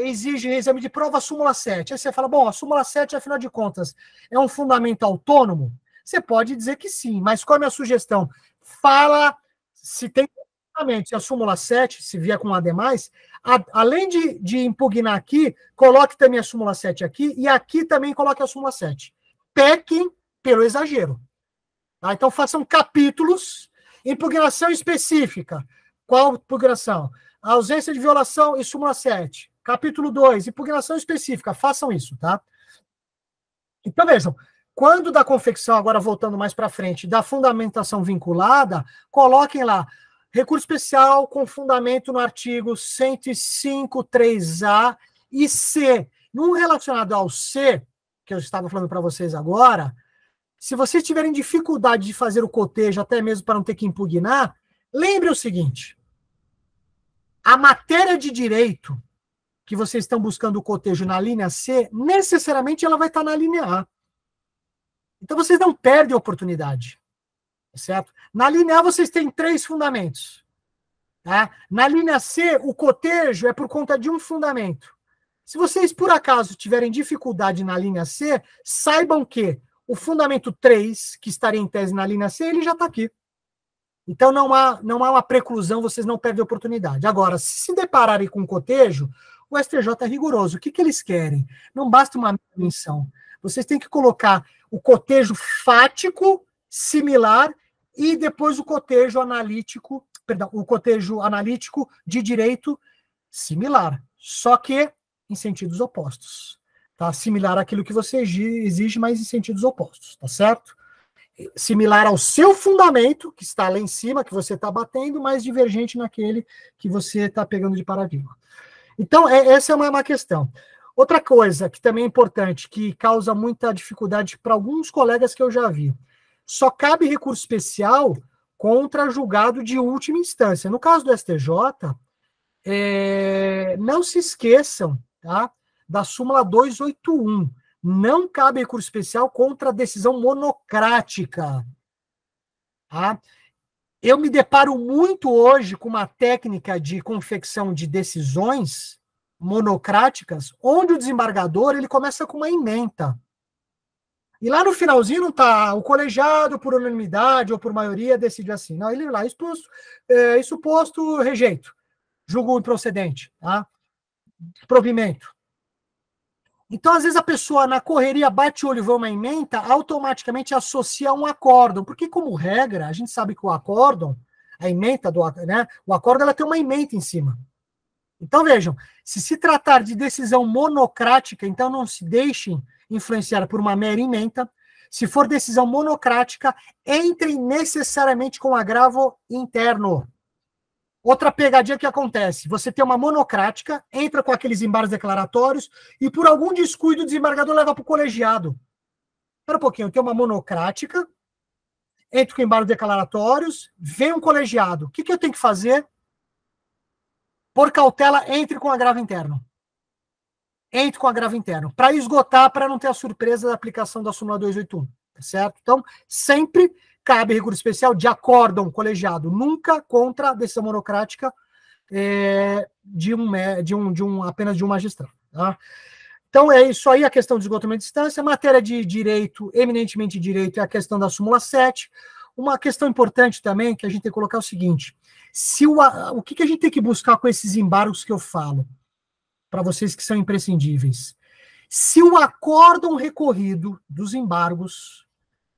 exige exame de prova, a súmula 7. Aí você fala, bom, a súmula 7, afinal de contas, é um fundamento autônomo? Você pode dizer que sim, mas qual é a minha sugestão? Fala se tem fundamento, se a súmula 7, se vier com um ademais, além de impugnar aqui, coloque também a súmula 7 aqui, e aqui também coloque a súmula 7. Pequem pelo exagero. Tá? Então, façam capítulos, impugnação específica. Qual impugnação? A ausência de violação e súmula 7. Capítulo 2, impugnação específica. Façam isso, tá? Então, vejam, quando da confecção, agora voltando mais para frente, da fundamentação vinculada, coloquem lá, recurso especial com fundamento no artigo 105.3a e C. No relacionado ao C, que eu estava falando para vocês agora, se vocês tiverem dificuldade de fazer o cotejo, até mesmo para não ter que impugnar, lembre o seguinte, a matéria de direito que vocês estão buscando o cotejo na linha C, necessariamente ela vai estar na linha A. Então vocês não perdem a oportunidade, certo? Na linha A vocês têm 3 fundamentos. Tá? Na linha C, o cotejo é por conta de um fundamento. Se vocês, por acaso, tiverem dificuldade na linha C, saibam que o fundamento 3, que estaria em tese na linha C, ele já está aqui. Então, não há uma preclusão, vocês não perdem a oportunidade. Agora, se depararem com cotejo, o STJ é rigoroso. O que eles querem? Não basta uma menção. Vocês têm que colocar o cotejo fático, similar, e depois o cotejo analítico, o cotejo analítico de direito similar. Só que em sentidos opostos. Tá? Similar àquilo que você exige, mas em sentidos opostos. Tá certo? Similar ao seu fundamento, que está lá em cima, que você está batendo, mas divergente naquele que você está pegando de paradigma. Então, essa é uma questão. Outra coisa que também é importante, que causa muita dificuldade para alguns colegas que eu já vi, só cabe recurso especial contra julgado de última instância. No caso do STJ, não se esqueçam, tá, da súmula 281. Não cabe recurso especial contra decisão monocrática. Tá? Eu me deparo muito hoje com uma técnica de confecção de decisões monocráticas, onde o desembargador ele começa com uma ementa. E lá no finalzinho não está o colegiado, por unanimidade ou por maioria, decide assim. Não, ele lá, isso posto, rejeito. Julgo improcedente. Tá? Provimento. Então, às vezes, a pessoa, na correria, bate o olho e vê uma ementa, automaticamente associa a um acórdão. Porque, como regra, a gente sabe que o acórdão, a ementa, o acórdão, ela tem uma ementa em cima. Então, vejam, se tratar de decisão monocrática, então não se deixem influenciar por uma mera ementa. Se for decisão monocrática, entrem necessariamente com agravo interno. Outra pegadinha que acontece, você tem uma monocrática, entra com aqueles embargos declaratórios e por algum descuido o desembargador leva para o colegiado. Espera um pouquinho, eu tenho uma monocrática, entro com embargos declaratórios, vem um colegiado. O que eu tenho que fazer? Por cautela, entre com agravo interno. Entre com agravo interno, para esgotar, para não ter a surpresa da aplicação da súmula 281, tá certo? Então, sempre cabe recurso especial de acórdão colegiado, nunca contra a decisão monocrática apenas de um magistrado. Tá? Então, é isso aí, a questão de esgotamento de distância. Matéria de direito, eminentemente direito, é a questão da súmula 7. Uma questão importante também, que a gente tem que colocar é o seguinte, o que a gente tem que buscar com esses embargos que eu falo, para vocês que são imprescindíveis? Se o acórdão recorrido dos embargos,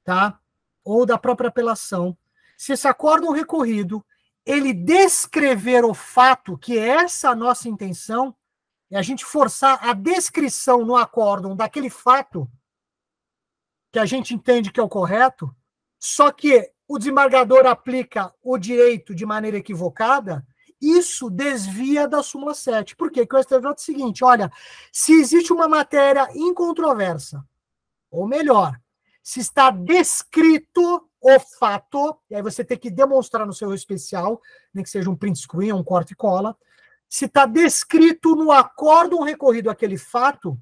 tá? Ou da própria apelação, se esse acórdão recorrido, ele descrever o fato, que é essa a nossa intenção, é a gente forçar a descrição no acórdão daquele fato que a gente entende que é o correto, só que o desembargador aplica o direito de maneira equivocada, Isso desvia da súmula 7. Por quê? Porque o STJ é o seguinte, olha, se existe uma matéria incontroversa, ou melhor, se está descrito o fato, e aí você tem que demonstrar no seu especial, nem que seja um print screen, um corte e cola, se está descrito no acórdão recorrido aquele fato,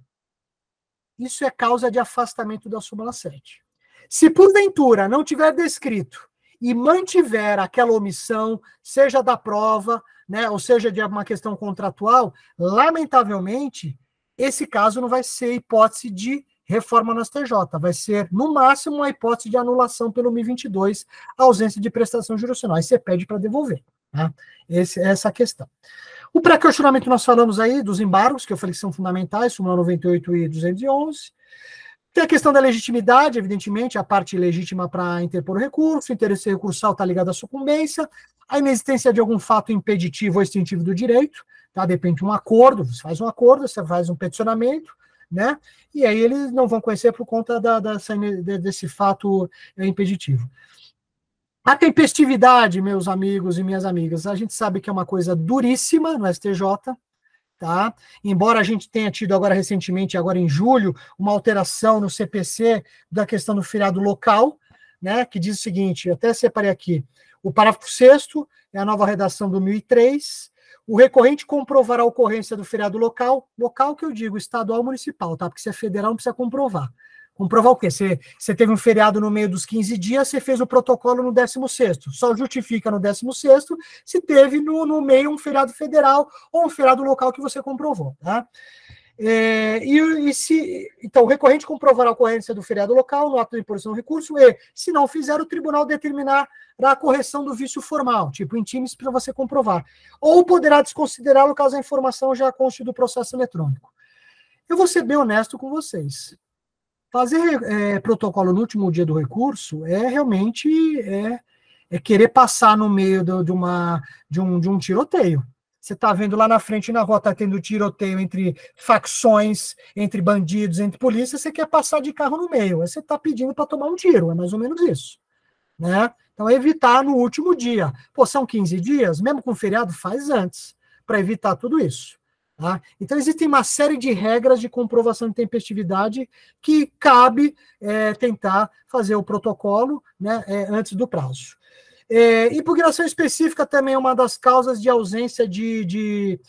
isso é causa de afastamento da súmula 7. Se porventura não tiver descrito e mantiver aquela omissão, seja da prova, né, ou seja de uma questão contratual, lamentavelmente, esse caso não vai ser hipótese de reforma no STJ, vai ser, no máximo, uma hipótese de anulação pelo 1022, ausência de prestação jurisdicional. Aí você pede para devolver. Tá? Essa é a questão. O pré-questionamento nós falamos aí dos embargos, que eu falei que são fundamentais, súmula 98 e 211. Tem a questão da legitimidade, evidentemente, a parte legítima para interpor o recurso, o interesse recursal está ligado à sucumbência, a inexistência de algum fato impeditivo ou extintivo do direito, tá? Depende de um acordo, você faz um acordo, você faz um peticionamento, né? E aí eles não vão conhecer por conta desse fato impeditivo. A tempestividade, meus amigos e minhas amigas, a gente sabe que é uma coisa duríssima no STJ, tá? Embora a gente tenha tido agora recentemente, agora em julho, uma alteração no CPC da questão do feriado local, né? Que diz o seguinte, eu até separei aqui, o parágrafo 6º é a nova redação do 1003, o recorrente comprovará a ocorrência do feriado local que eu digo, estadual ou municipal, tá? Porque se é federal não precisa comprovar. Comprovar o quê? Você teve um feriado no meio dos 15 dias, você fez o protocolo no 16º. Só justifica no 16º se teve no meio um feriado federal ou um feriado local que você comprovou. Tá? Então, o recorrente comprovará a ocorrência do feriado local no ato de imposição do recurso e, se não fizer, o tribunal determinará a correção do vício formal, tipo intimes, para você comprovar. Ou poderá desconsiderá-lo caso a informação já conste do processo eletrônico. Eu vou ser bem honesto com vocês. Fazer protocolo no último dia do recurso é realmente querer passar no meio de um tiroteio. Você está vendo lá na frente, na rua, está tendo tiroteio entre facções, entre bandidos, entre polícia, você quer passar de carro no meio. Aí você está pedindo para tomar um tiro, é mais ou menos isso. Né? Então, evitar no último dia. Pô, são 15 dias, mesmo com feriado, faz antes, para evitar tudo isso. Tá? Então, existem uma série de regras de comprovação de tempestividade que cabe tentar fazer o protocolo, né, antes do prazo. Impugnação específica também é uma das causas de ausência de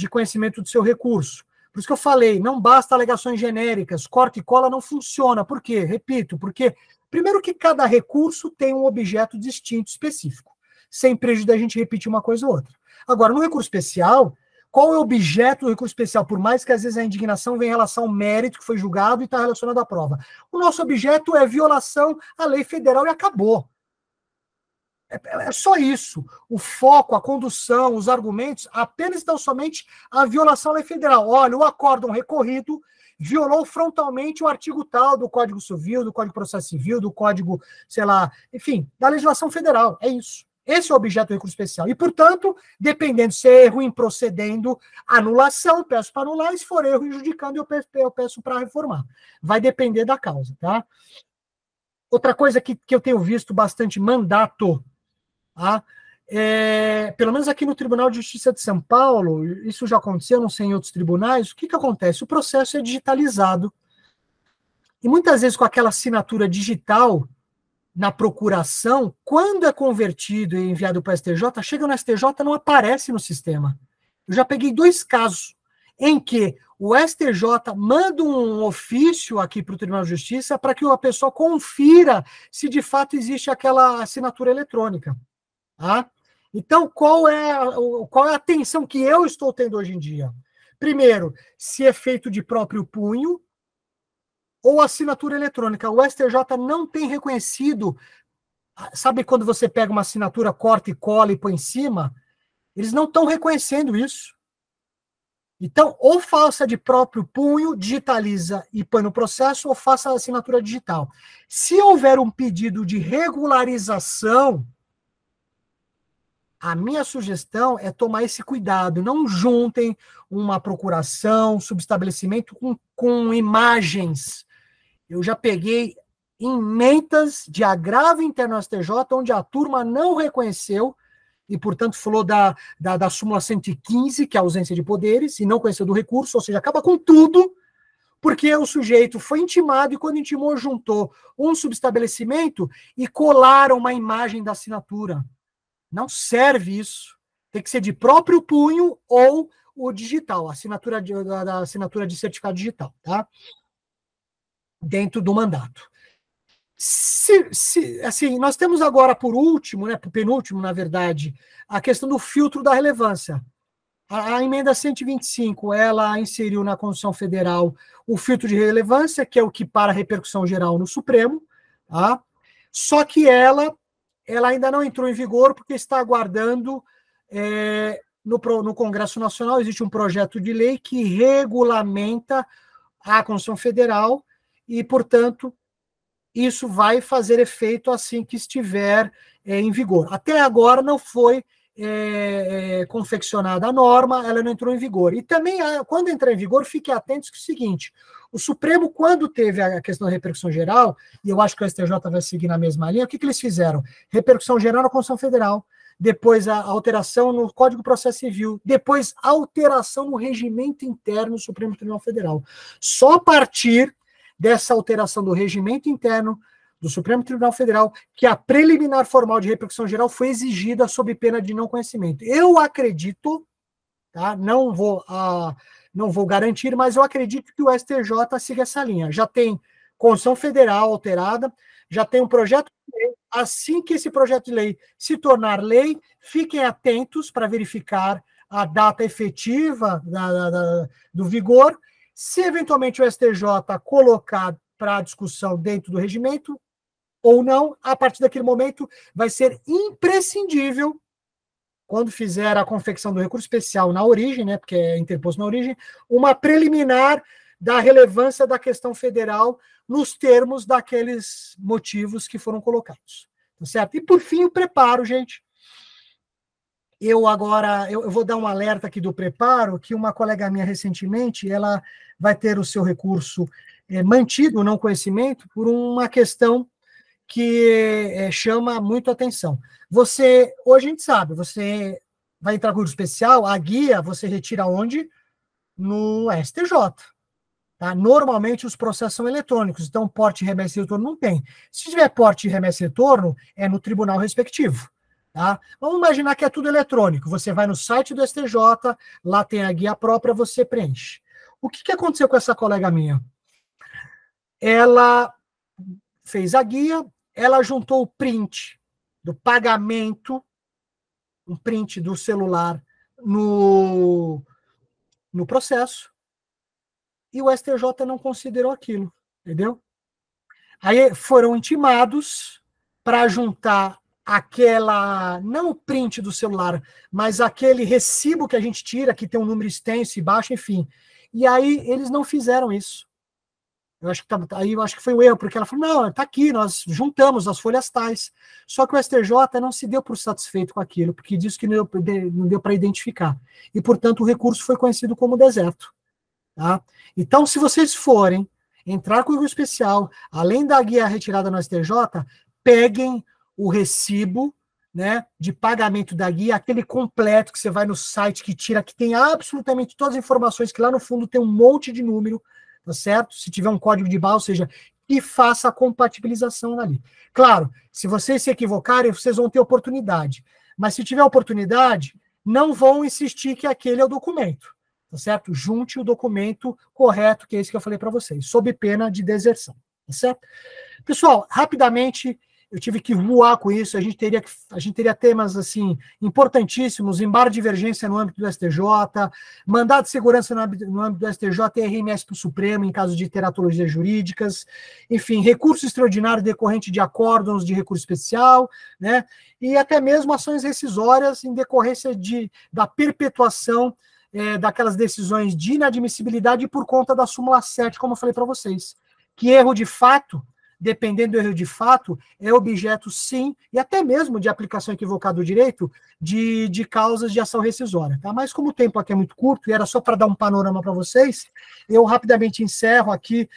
conhecimento do seu recurso. Por isso que eu falei, não basta alegações genéricas, corta e cola não funciona. Por quê? Repito, porque, primeiro que cada recurso tem um objeto distinto específico, sem prejuízo da gente repetir uma coisa ou outra. Agora, no recurso especial, qual é o objeto do recurso especial? Por mais que às vezes a indignação venha em relação ao mérito que foi julgado e está relacionado à prova. O nosso objeto é violação à lei federal e acabou. É só isso. O foco, a condução, os argumentos apenas estão somente a violação à lei federal. Olha, o acórdão recorrido violou frontalmente o artigo tal do Código Civil, do Código de Processo Civil, do Código, sei lá, enfim, da legislação federal. É isso. Esse é o objeto do recurso especial. E, portanto, dependendo se é erro improcedendo, anulação, peço para anular, e se for erro injudicando, eu peço para reformar. Vai depender da causa, tá? Outra coisa que eu tenho visto bastante mandato, tá? Pelo menos aqui no Tribunal de Justiça de São Paulo, isso já aconteceu, não sei em outros tribunais, o que acontece? O processo é digitalizado. E muitas vezes com aquela assinatura digital, na procuração, quando é convertido e enviado para o STJ, chega no STJ e não aparece no sistema. Eu já peguei 2 casos em que o STJ manda um ofício aqui para o Tribunal de Justiça para que a pessoa confira se de fato existe aquela assinatura eletrônica. Tá? Então, qual é a atenção que eu estou tendo hoje em dia? Primeiro, se é feito de próprio punho, ou assinatura eletrônica. O STJ não tem reconhecido, sabe quando você pega uma assinatura, corta e cola e põe em cima? Eles não estão reconhecendo isso. Então, ou faça de próprio punho, digitaliza e põe no processo, ou faça a assinatura digital. Se houver um pedido de regularização, a minha sugestão é tomar esse cuidado. Não juntem uma procuração, subestabelecimento com imagens. Eu já peguei emendas de agravo interno ao STJ, onde a turma não reconheceu e, portanto, falou da súmula 115, que é a ausência de poderes, e não conheceu do recurso, ou seja, acaba com tudo, porque o sujeito foi intimado e, quando intimou, juntou um subestabelecimento e colaram uma imagem da assinatura. Não serve isso. Tem que ser de próprio punho ou o digital, a assinatura da assinatura de certificado digital, tá? Dentro do mandato. Assim, nós temos agora, por último, né, por penúltimo, na verdade, a questão do filtro da relevância. A emenda 125, ela inseriu na Constituição Federal o filtro de relevância, que é o que para a repercussão geral no Supremo, tá? Só que ela ainda não entrou em vigor porque está aguardando no Congresso Nacional, existe um projeto de lei que regulamenta a Constituição Federal e, portanto, isso vai fazer efeito assim que estiver em vigor. Até agora não foi confeccionada a norma, ela não entrou em vigor. E também, quando entrar em vigor, fiquem atentos que é o seguinte, o Supremo, quando teve a questão da repercussão geral, e eu acho que o STJ vai seguir na mesma linha, o que eles fizeram? Repercussão geral na Constituição Federal, depois a alteração no Código de Processo Civil, depois a alteração no regimento interno do Supremo Tribunal Federal. Só a partir dessa alteração do regimento interno do Supremo Tribunal Federal, que a preliminar formal de repercussão geral foi exigida sob pena de não conhecimento. Eu acredito, tá? Não vou garantir, mas eu acredito que o STJ siga essa linha. Já tem Constituição Federal alterada, já tem um projeto de lei. Assim que esse projeto de lei se tornar lei, fiquem atentos para verificar a data efetiva do vigor. Se eventualmente o STJ colocar para discussão dentro do regimento, ou não, a partir daquele momento vai ser imprescindível, quando fizer a confecção do recurso especial na origem, né, porque é interposto na origem, uma preliminar da relevância da questão federal nos termos daqueles motivos que foram colocados. Tá certo? E, por fim, o preparo, gente. Eu vou dar um alerta aqui do preparo, que uma colega minha recentemente, ela vai ter o seu recurso mantido, o não conhecimento, por uma questão que chama muito atenção. Hoje a gente sabe, você vai entrar com o especial, a guia você retira onde? No STJ. Tá? Normalmente os processos são eletrônicos, então porte, remessa e retorno não tem. Se tiver porte, remessa e retorno, é no tribunal respectivo. Tá? Vamos imaginar que é tudo eletrônico. Você vai no site do STJ, lá tem a guia própria, você preenche. O que aconteceu com essa colega minha? Ela fez a guia, ela juntou o print do pagamento, um print do celular no processo, e o STJ não considerou aquilo, entendeu? Aí foram intimados para juntar não o print do celular, mas aquele recibo que a gente tira, que tem um número extenso e baixo, enfim. E aí eles não fizeram isso. Eu acho que foi um erro, porque ela falou, não, está aqui, nós juntamos as folhas tais. Só que o STJ não se deu por satisfeito com aquilo, porque disse que não deu para identificar. E, portanto, o recurso foi conhecido como deserto. Tá? Então, se vocês forem entrar com o recurso especial, além da guia retirada no STJ, peguem o recibo, né, de pagamento da guia, aquele completo que você vai no site que tira, que tem absolutamente todas as informações, que lá no fundo tem um monte de número, tá certo? Se tiver um código de barra, ou seja, que faça a compatibilização ali. Claro, se vocês se equivocarem, vocês vão ter oportunidade. Mas se tiver oportunidade, não vão insistir que aquele é o documento, tá certo? Junte o documento correto, que é esse que eu falei para vocês, sob pena de deserção, tá certo? Pessoal, rapidamente, eu tive que voar com isso, a gente teria temas assim importantíssimos, embargo de divergência no âmbito do STJ, mandado de segurança no âmbito do STJ e RMS para o Supremo em caso de teratologias jurídicas, enfim, recurso extraordinário decorrente de acórdãos de recurso especial, né? E até mesmo ações rescisórias em decorrência da perpetuação daquelas decisões de inadmissibilidade por conta da súmula 7, como eu falei para vocês, que erro de fato, dependendo do erro de fato, é objeto, sim, e até mesmo de aplicação equivocada do direito, de causas de ação rescisória. Tá? Mas como o tempo aqui é muito curto, e era só para dar um panorama para vocês, eu rapidamente encerro aqui,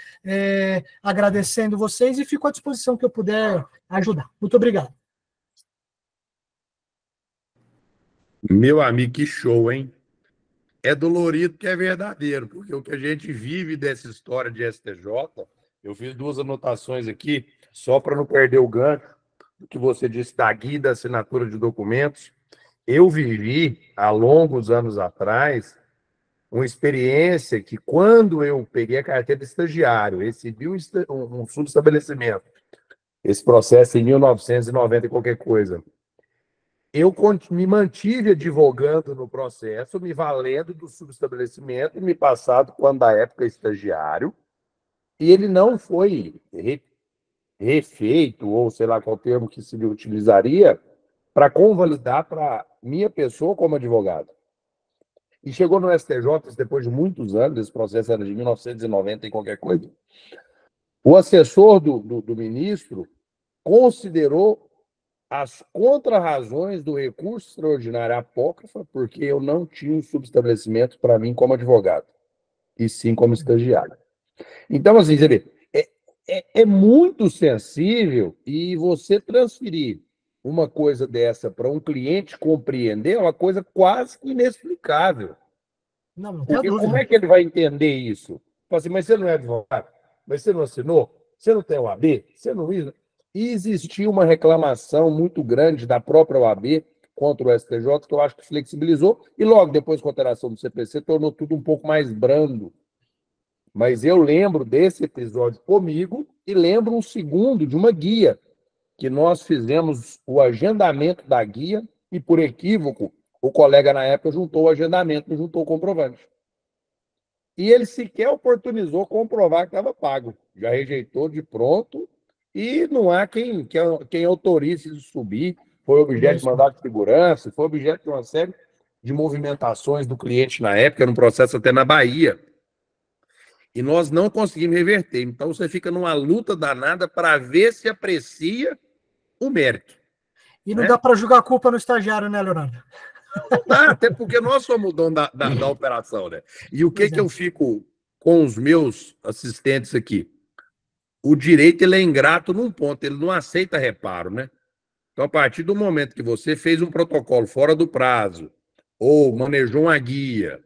agradecendo vocês, e fico à disposição que eu puder ajudar. Muito obrigado. Meu amigo, que show, hein? É dolorido que é verdadeiro, porque o que a gente vive dessa história de STJ, eu fiz duas anotações aqui, só para não perder o gancho, do que você disse da guia da assinatura de documentos. Eu vivi, há longos anos atrás, uma experiência que, quando eu peguei a carteira de estagiário, recebi um subestabelecimento, esse processo em 1990 e qualquer coisa, eu me mantive advogando no processo, me valendo do subestabelecimento, me passado quando da época estagiário, e ele não foi refeito, ou sei lá qual termo que se utilizaria, para convalidar para minha pessoa como advogado. E chegou no STJ, depois de muitos anos, esse processo era de 1990 e qualquer coisa, o assessor do ministro considerou as contrarrazões do recurso extraordinário apócrifa, porque eu não tinha um subestabelecimento para mim como advogado, e sim como estagiário. Então, assim, você vê, é muito sensível, e você transferir uma coisa dessa para um cliente compreender é uma coisa quase inexplicável. Não tem Porque como dúvida. é que ele vai entender isso? Fala assim, mas você não é advogado? Mas você não assinou? Você não tem OAB? Você não isso? E existia uma reclamação muito grande da própria OAB contra o STJ, que eu acho que flexibilizou, e logo depois, com a alteração do CPC, tornou tudo um pouco mais brando. Mas eu lembro desse episódio comigo e lembro um segundo de uma guia, que nós fizemos o agendamento da guia e, por equívoco, o colega na época juntou o agendamento, não juntou o comprovante. E ele sequer oportunizou comprovar que estava pago. Já rejeitou de pronto e não há quem autorize isso subir. Foi objeto de mandado de segurança, foi objeto de uma série de movimentações do cliente na época, num processo até na Bahia. E nós não conseguimos reverter. Então você fica numa luta danada para ver se aprecia o mérito. E não dá para jogar a culpa no estagiário, né, Leonardo? Não dá, até porque nós somos o dono da operação, né? E o que eu fico com os meus assistentes aqui? O direito ele é ingrato num ponto, ele não aceita reparo, né? Então, a partir do momento que você fez um protocolo fora do prazo, ou manejou uma guia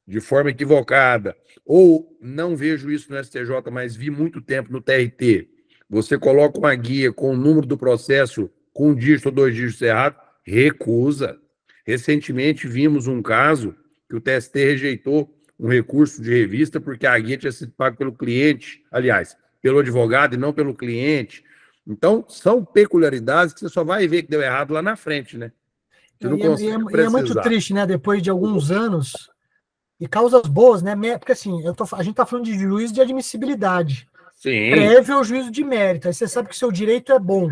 de forma equivocada, ou não vejo isso no STJ, mas vi muito tempo no TRT, você coloca uma guia com o número do processo com um dígito ou dois dígitos errados, recusa. Recentemente vimos um caso que o TST rejeitou um recurso de revista porque a guia tinha sido paga pelo cliente, aliás, pelo advogado e não pelo cliente. Então, são peculiaridades que você só vai ver que deu errado lá na frente, né? Você não consegue E é muito triste, né? Depois de alguns anos, e causas boas, né? Porque assim, a gente está falando de juízo de admissibilidade. Sim. Prévio ao juízo de mérito. Aí você sabe que o seu direito é bom.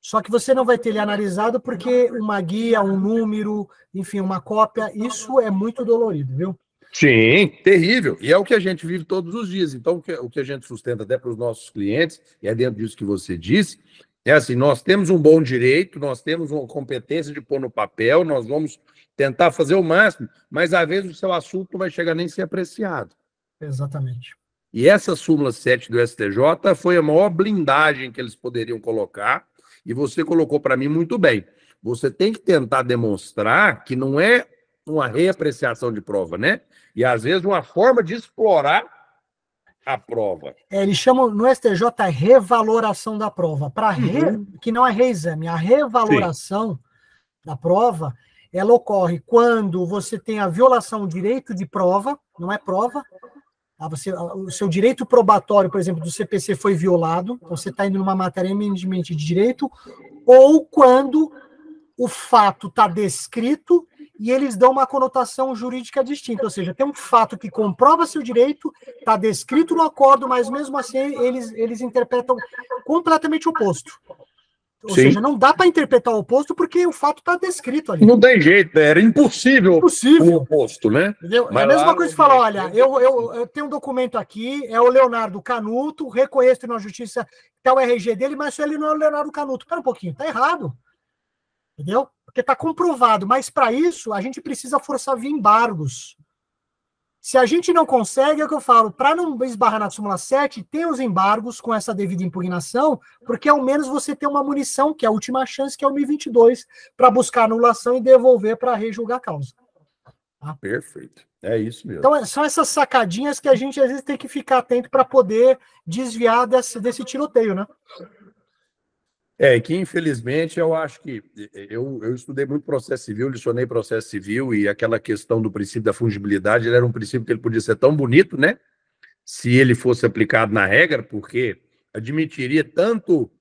Só que você não vai ter ele analisado porque uma guia, um número, enfim, uma cópia, isso é muito dolorido, viu? Sim, terrível. E é o que a gente vive todos os dias. Então, o que a gente sustenta até para os nossos clientes, e é dentro disso que você disse, é assim, nós temos um bom direito, nós temos uma competência de pôr no papel, nós vamos tentar fazer o máximo, mas às vezes o seu assunto não vai chegar nem a ser apreciado. Exatamente. E essa súmula 7 do STJ foi a maior blindagem que eles poderiam colocar, e você colocou para mim muito bem. Você tem que tentar demonstrar que não é uma reapreciação de prova, né? E às vezes uma forma de explorar a prova. Eles chamam no STJ a revaloração da prova. Que não é reexame, a revaloração da prova, ela ocorre quando você tem a violação do direito de prova, não é prova, o seu direito probatório, por exemplo, do CPC foi violado, então você está indo numa matéria eminentemente de direito, ou quando o fato está descrito e eles dão uma conotação jurídica distinta, ou seja, tem um fato que comprova seu direito, está descrito no acordo, mas mesmo assim eles interpretam completamente o oposto. Ou seja, não dá para interpretar o oposto porque o fato está descrito ali. Não tem jeito, era impossível o oposto, né? Entendeu? É a mesma coisa que falar, olha, eu tenho um documento aqui, é o Leonardo Canuto, reconheço na justiça que é o RG dele, mas ele não é o Leonardo Canuto. Espera um pouquinho, tá errado. Entendeu? Porque está comprovado, mas para isso a gente precisa forçar via embargos. Se a gente não consegue, é o que eu falo, para não esbarrar na súmula 7, tem os embargos com essa devida impugnação, porque ao menos você tem uma munição, que é a última chance, que é o 1022, para buscar anulação e devolver para rejulgar a causa. Tá? Perfeito. É isso mesmo. Então, são essas sacadinhas que a gente, às vezes, tem que ficar atento para poder desviar desse tiroteio, né? Que infelizmente eu acho que eu estudei muito processo civil, licionei processo civil, e aquela questão do princípio da fungibilidade, ele era um princípio que ele podia ser tão bonito, né? Se ele fosse aplicado na regra, porque admitiria tanto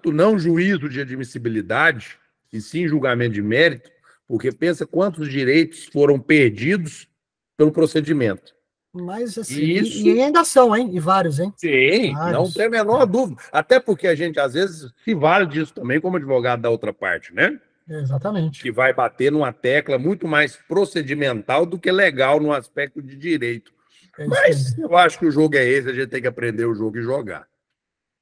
não juízo de admissibilidade, e sim julgamento de mérito, porque pensa quantos direitos foram perdidos pelo procedimento. Mas, assim, Isso... e ainda são, hein? E vários, hein? Sim, vários. Não tem a menor dúvida. Até porque a gente, às vezes, se vale disso também como advogado da outra parte, né? Exatamente. Que vai bater numa tecla muito mais procedimental do que legal no aspecto de direito. Mas eu acho que o jogo é esse, a gente tem que aprender o jogo e jogar.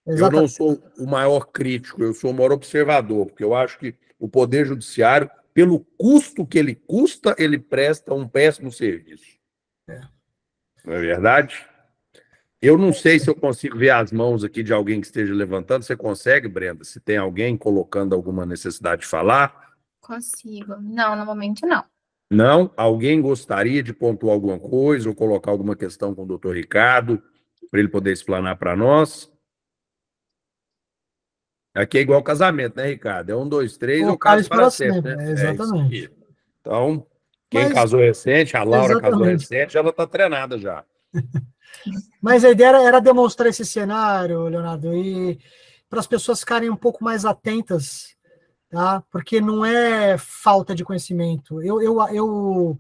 Eu não sou o maior crítico, eu sou o maior observador, porque eu acho que o Poder Judiciário, pelo custo que ele custa, ele presta um péssimo serviço. Não é verdade? Eu não sei se eu consigo ver as mãos aqui de alguém que esteja levantando. Você consegue, Brenda? Se tem alguém colocando alguma necessidade de falar? Consigo. Não, no momento não. Não? Alguém gostaria de pontuar alguma coisa ou colocar alguma questão com o doutor Ricardo, para ele poder explanar para nós? Aqui é igual casamento, né, Ricardo? É 1, 2, 3, eu caso para sempre, né? Exatamente. Então, quem casou recente, a Laura casou recente, ela está treinada já. Mas a ideia era demonstrar esse cenário, Leonardo, e para as pessoas ficarem um pouco mais atentas, tá? Porque não é falta de conhecimento. Eu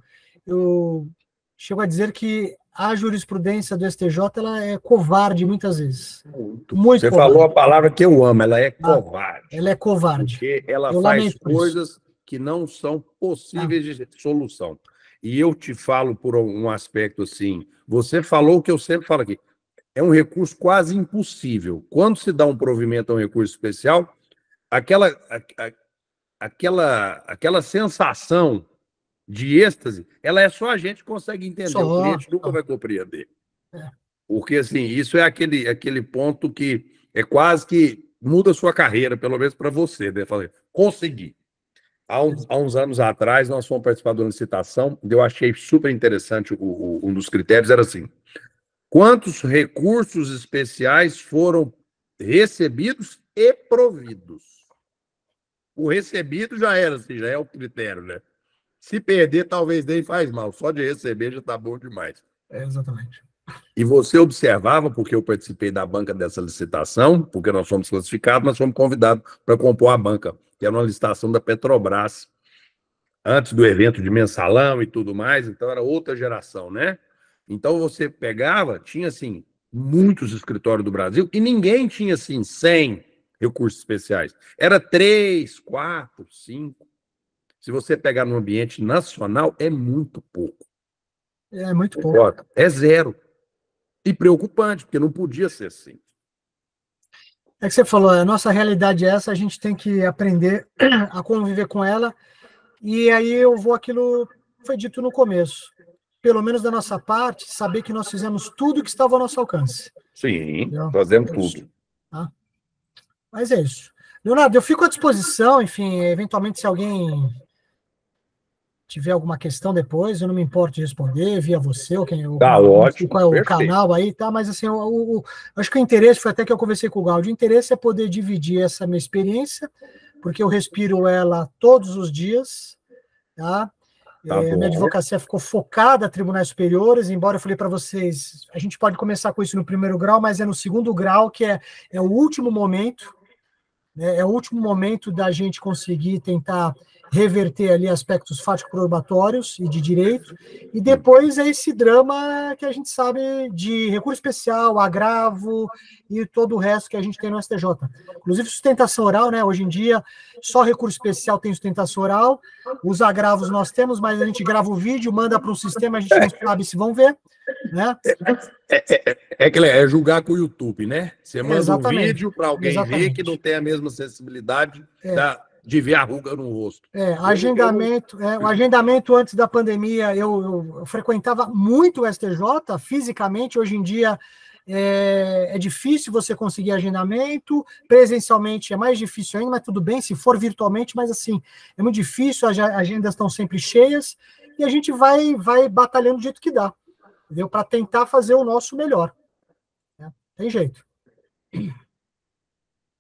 chego a dizer que a jurisprudência do STJ ela é covarde muitas vezes. Muito Você covarde. falou a palavra que eu amo, ela é covarde. Ela é covarde. Porque ela faz coisas que não são possíveis de solução. E eu te falo por um aspecto assim, você falou o que eu sempre falo aqui, é um recurso quase impossível. Quando se dá um provimento a um recurso especial, aquela sensação de êxtase, ela é só a gente que consegue entender, o cliente nunca vai compreender. Porque, assim, isso é aquele ponto que é quase que muda a sua carreira, pelo menos para você, né? Falei, consegui. Há uns anos atrás, nós fomos participar de uma licitação, eu achei super interessante, um dos critérios era assim, quantos recursos especiais foram recebidos e providos? O recebido já era assim, já é o critério, né? Se perder, talvez nem faz mal. Só de receber já está bom demais. Exatamente. E você observava, porque eu participei da banca dessa licitação, porque nós fomos classificados, nós fomos convidados para compor a banca, que era uma licitação da Petrobras, antes do evento de mensalão e tudo mais, então era outra geração, né? Então você pegava, tinha assim, muitos escritórios do Brasil, e ninguém tinha assim 100 recursos especiais. Era 3, 4, 5. Se você pegar no ambiente nacional, é muito pouco. É muito pouco. É zero. E preocupante, porque não podia ser assim. É que você falou, a nossa realidade é essa, a gente tem que aprender a conviver com ela, e aí eu vou aquilo que foi dito no começo. Pelo menos da nossa parte, saber que nós fizemos tudo que estava ao nosso alcance. Sim, fazemos tudo. Tá? Mas é isso. Leonardo, eu fico à disposição, enfim, eventualmente se alguém tiver alguma questão depois, eu não me importo de responder via você, ou quem, tá ótimo, qual é o canal aí, tá? Mas assim, acho que o interesse, foi até que eu conversei com o Gaudio, o interesse é poder dividir essa minha experiência, porque eu respiro ela todos os dias, tá? Minha advocacia ficou focada a tribunais superiores, embora eu falei para vocês, a gente pode começar com isso no primeiro grau, mas é no segundo grau, que é o último momento, né? É o último momento da gente conseguir tentar reverter ali aspectos fático-probatórios e de direito, e depois é esse drama que a gente sabe de recurso especial, agravo e todo o resto que a gente tem no STJ. Inclusive sustentação oral, né? Hoje em dia, só recurso especial tem sustentação oral, os agravos nós temos, mas a gente grava o vídeo, manda para um sistema, a gente não sabe se vão ver, né? É julgar com o YouTube, né? Você manda um Exatamente. vídeo para alguém ver que não tem a mesma sensibilidade de ver a ruga no rosto. O agendamento antes da pandemia, eu frequentava muito o STJ, fisicamente, hoje em dia é difícil você conseguir agendamento, presencialmente é mais difícil ainda, mas tudo bem, se for virtualmente, mas assim, é muito difícil, as agendas estão sempre cheias, e a gente vai batalhando do jeito que dá, entendeu? Para tentar fazer o nosso melhor. Né? Tem jeito.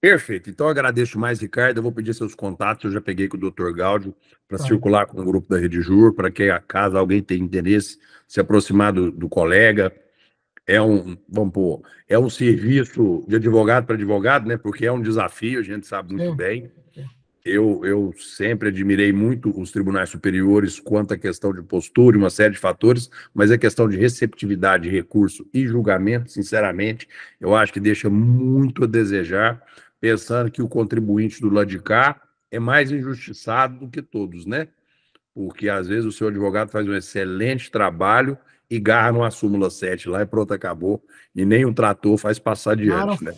Perfeito. Então, eu agradeço mais, Ricardo. Eu vou pedir seus contatos. Eu já peguei com o Dr. Gáudio para circular com o grupo da Rede Jur, para que, caso alguém tenha interesse, se aproximar do colega. Vamos pôr, é um serviço de advogado para advogado, né? Porque é um desafio, a gente sabe muito bem. Eu sempre admirei muito os tribunais superiores quanto à questão de postura e uma série de fatores, mas a questão de receptividade de recurso e julgamento, sinceramente, eu acho que deixa muito a desejar, pensando que o contribuinte do lado de cá é mais injustiçado do que todos, né? Porque às vezes o seu advogado faz um excelente trabalho e garra numa súmula 7 lá e pronto, acabou, e nem o trator faz passar adiante, né?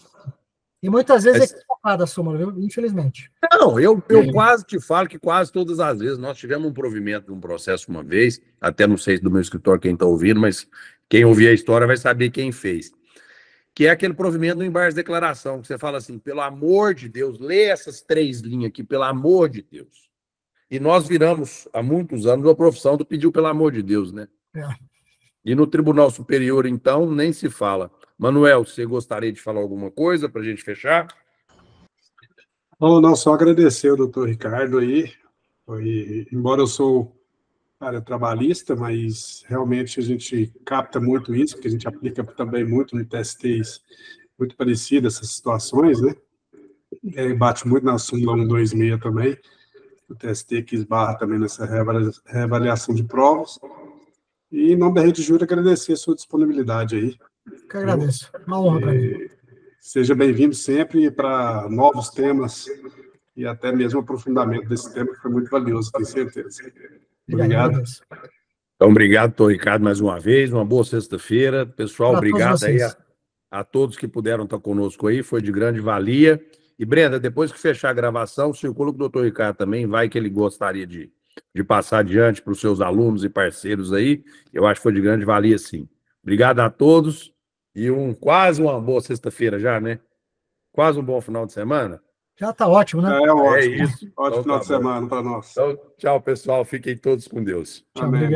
E muitas vezes é equivocada a súmula, viu? Infelizmente. Não, eu quase te falo que quase todas as vezes nós tivemos um provimento de um processo uma vez, até não sei do meu escritório quem está ouvindo, mas quem ouvir a história vai saber quem fez. Que é aquele provimento do embargo de declaração, que você fala assim, pelo amor de Deus, lê essas 3 linhas aqui, pelo amor de Deus. E nós viramos, há muitos anos, uma profissão do pediu pelo amor de Deus, né? E no Tribunal Superior, então, nem se fala. Manuel, você gostaria de falar alguma coisa para a gente fechar? Não, só agradecer ao doutor Ricardo aí. Embora eu sou área trabalhista, mas realmente a gente capta muito isso, porque a gente aplica também muito no TSTs, muito parecido essas situações, né? Bate muito na súmula 126 também, o TST que esbarra também nessa reavaliação de provas. E, em nome da Rede Jur, agradecer a sua disponibilidade aí. Que agradeço. Uma honra para mim. Seja bem-vindo sempre para novos temas e até mesmo aprofundamento desse tema, que foi muito valioso, tenho certeza. Obrigado. Então, obrigado, doutor Ricardo, mais uma vez. Uma boa sexta-feira. Pessoal, pra obrigado aí a todos que puderam estar conosco aí. Foi de grande valia. E, Brenda, depois que fechar a gravação, circula com o doutor Ricardo também, vai que ele gostaria de passar adiante para os seus alunos e parceiros aí. Eu acho que foi de grande valia, sim. Obrigado a todos e quase uma boa sexta-feira já, né? Quase um bom final de semana. Já está ótimo, né? É ótimo. É isso. Ótimo final de semana para nós. Então, tchau, pessoal. Fiquem todos com Deus. Tchau, obrigado.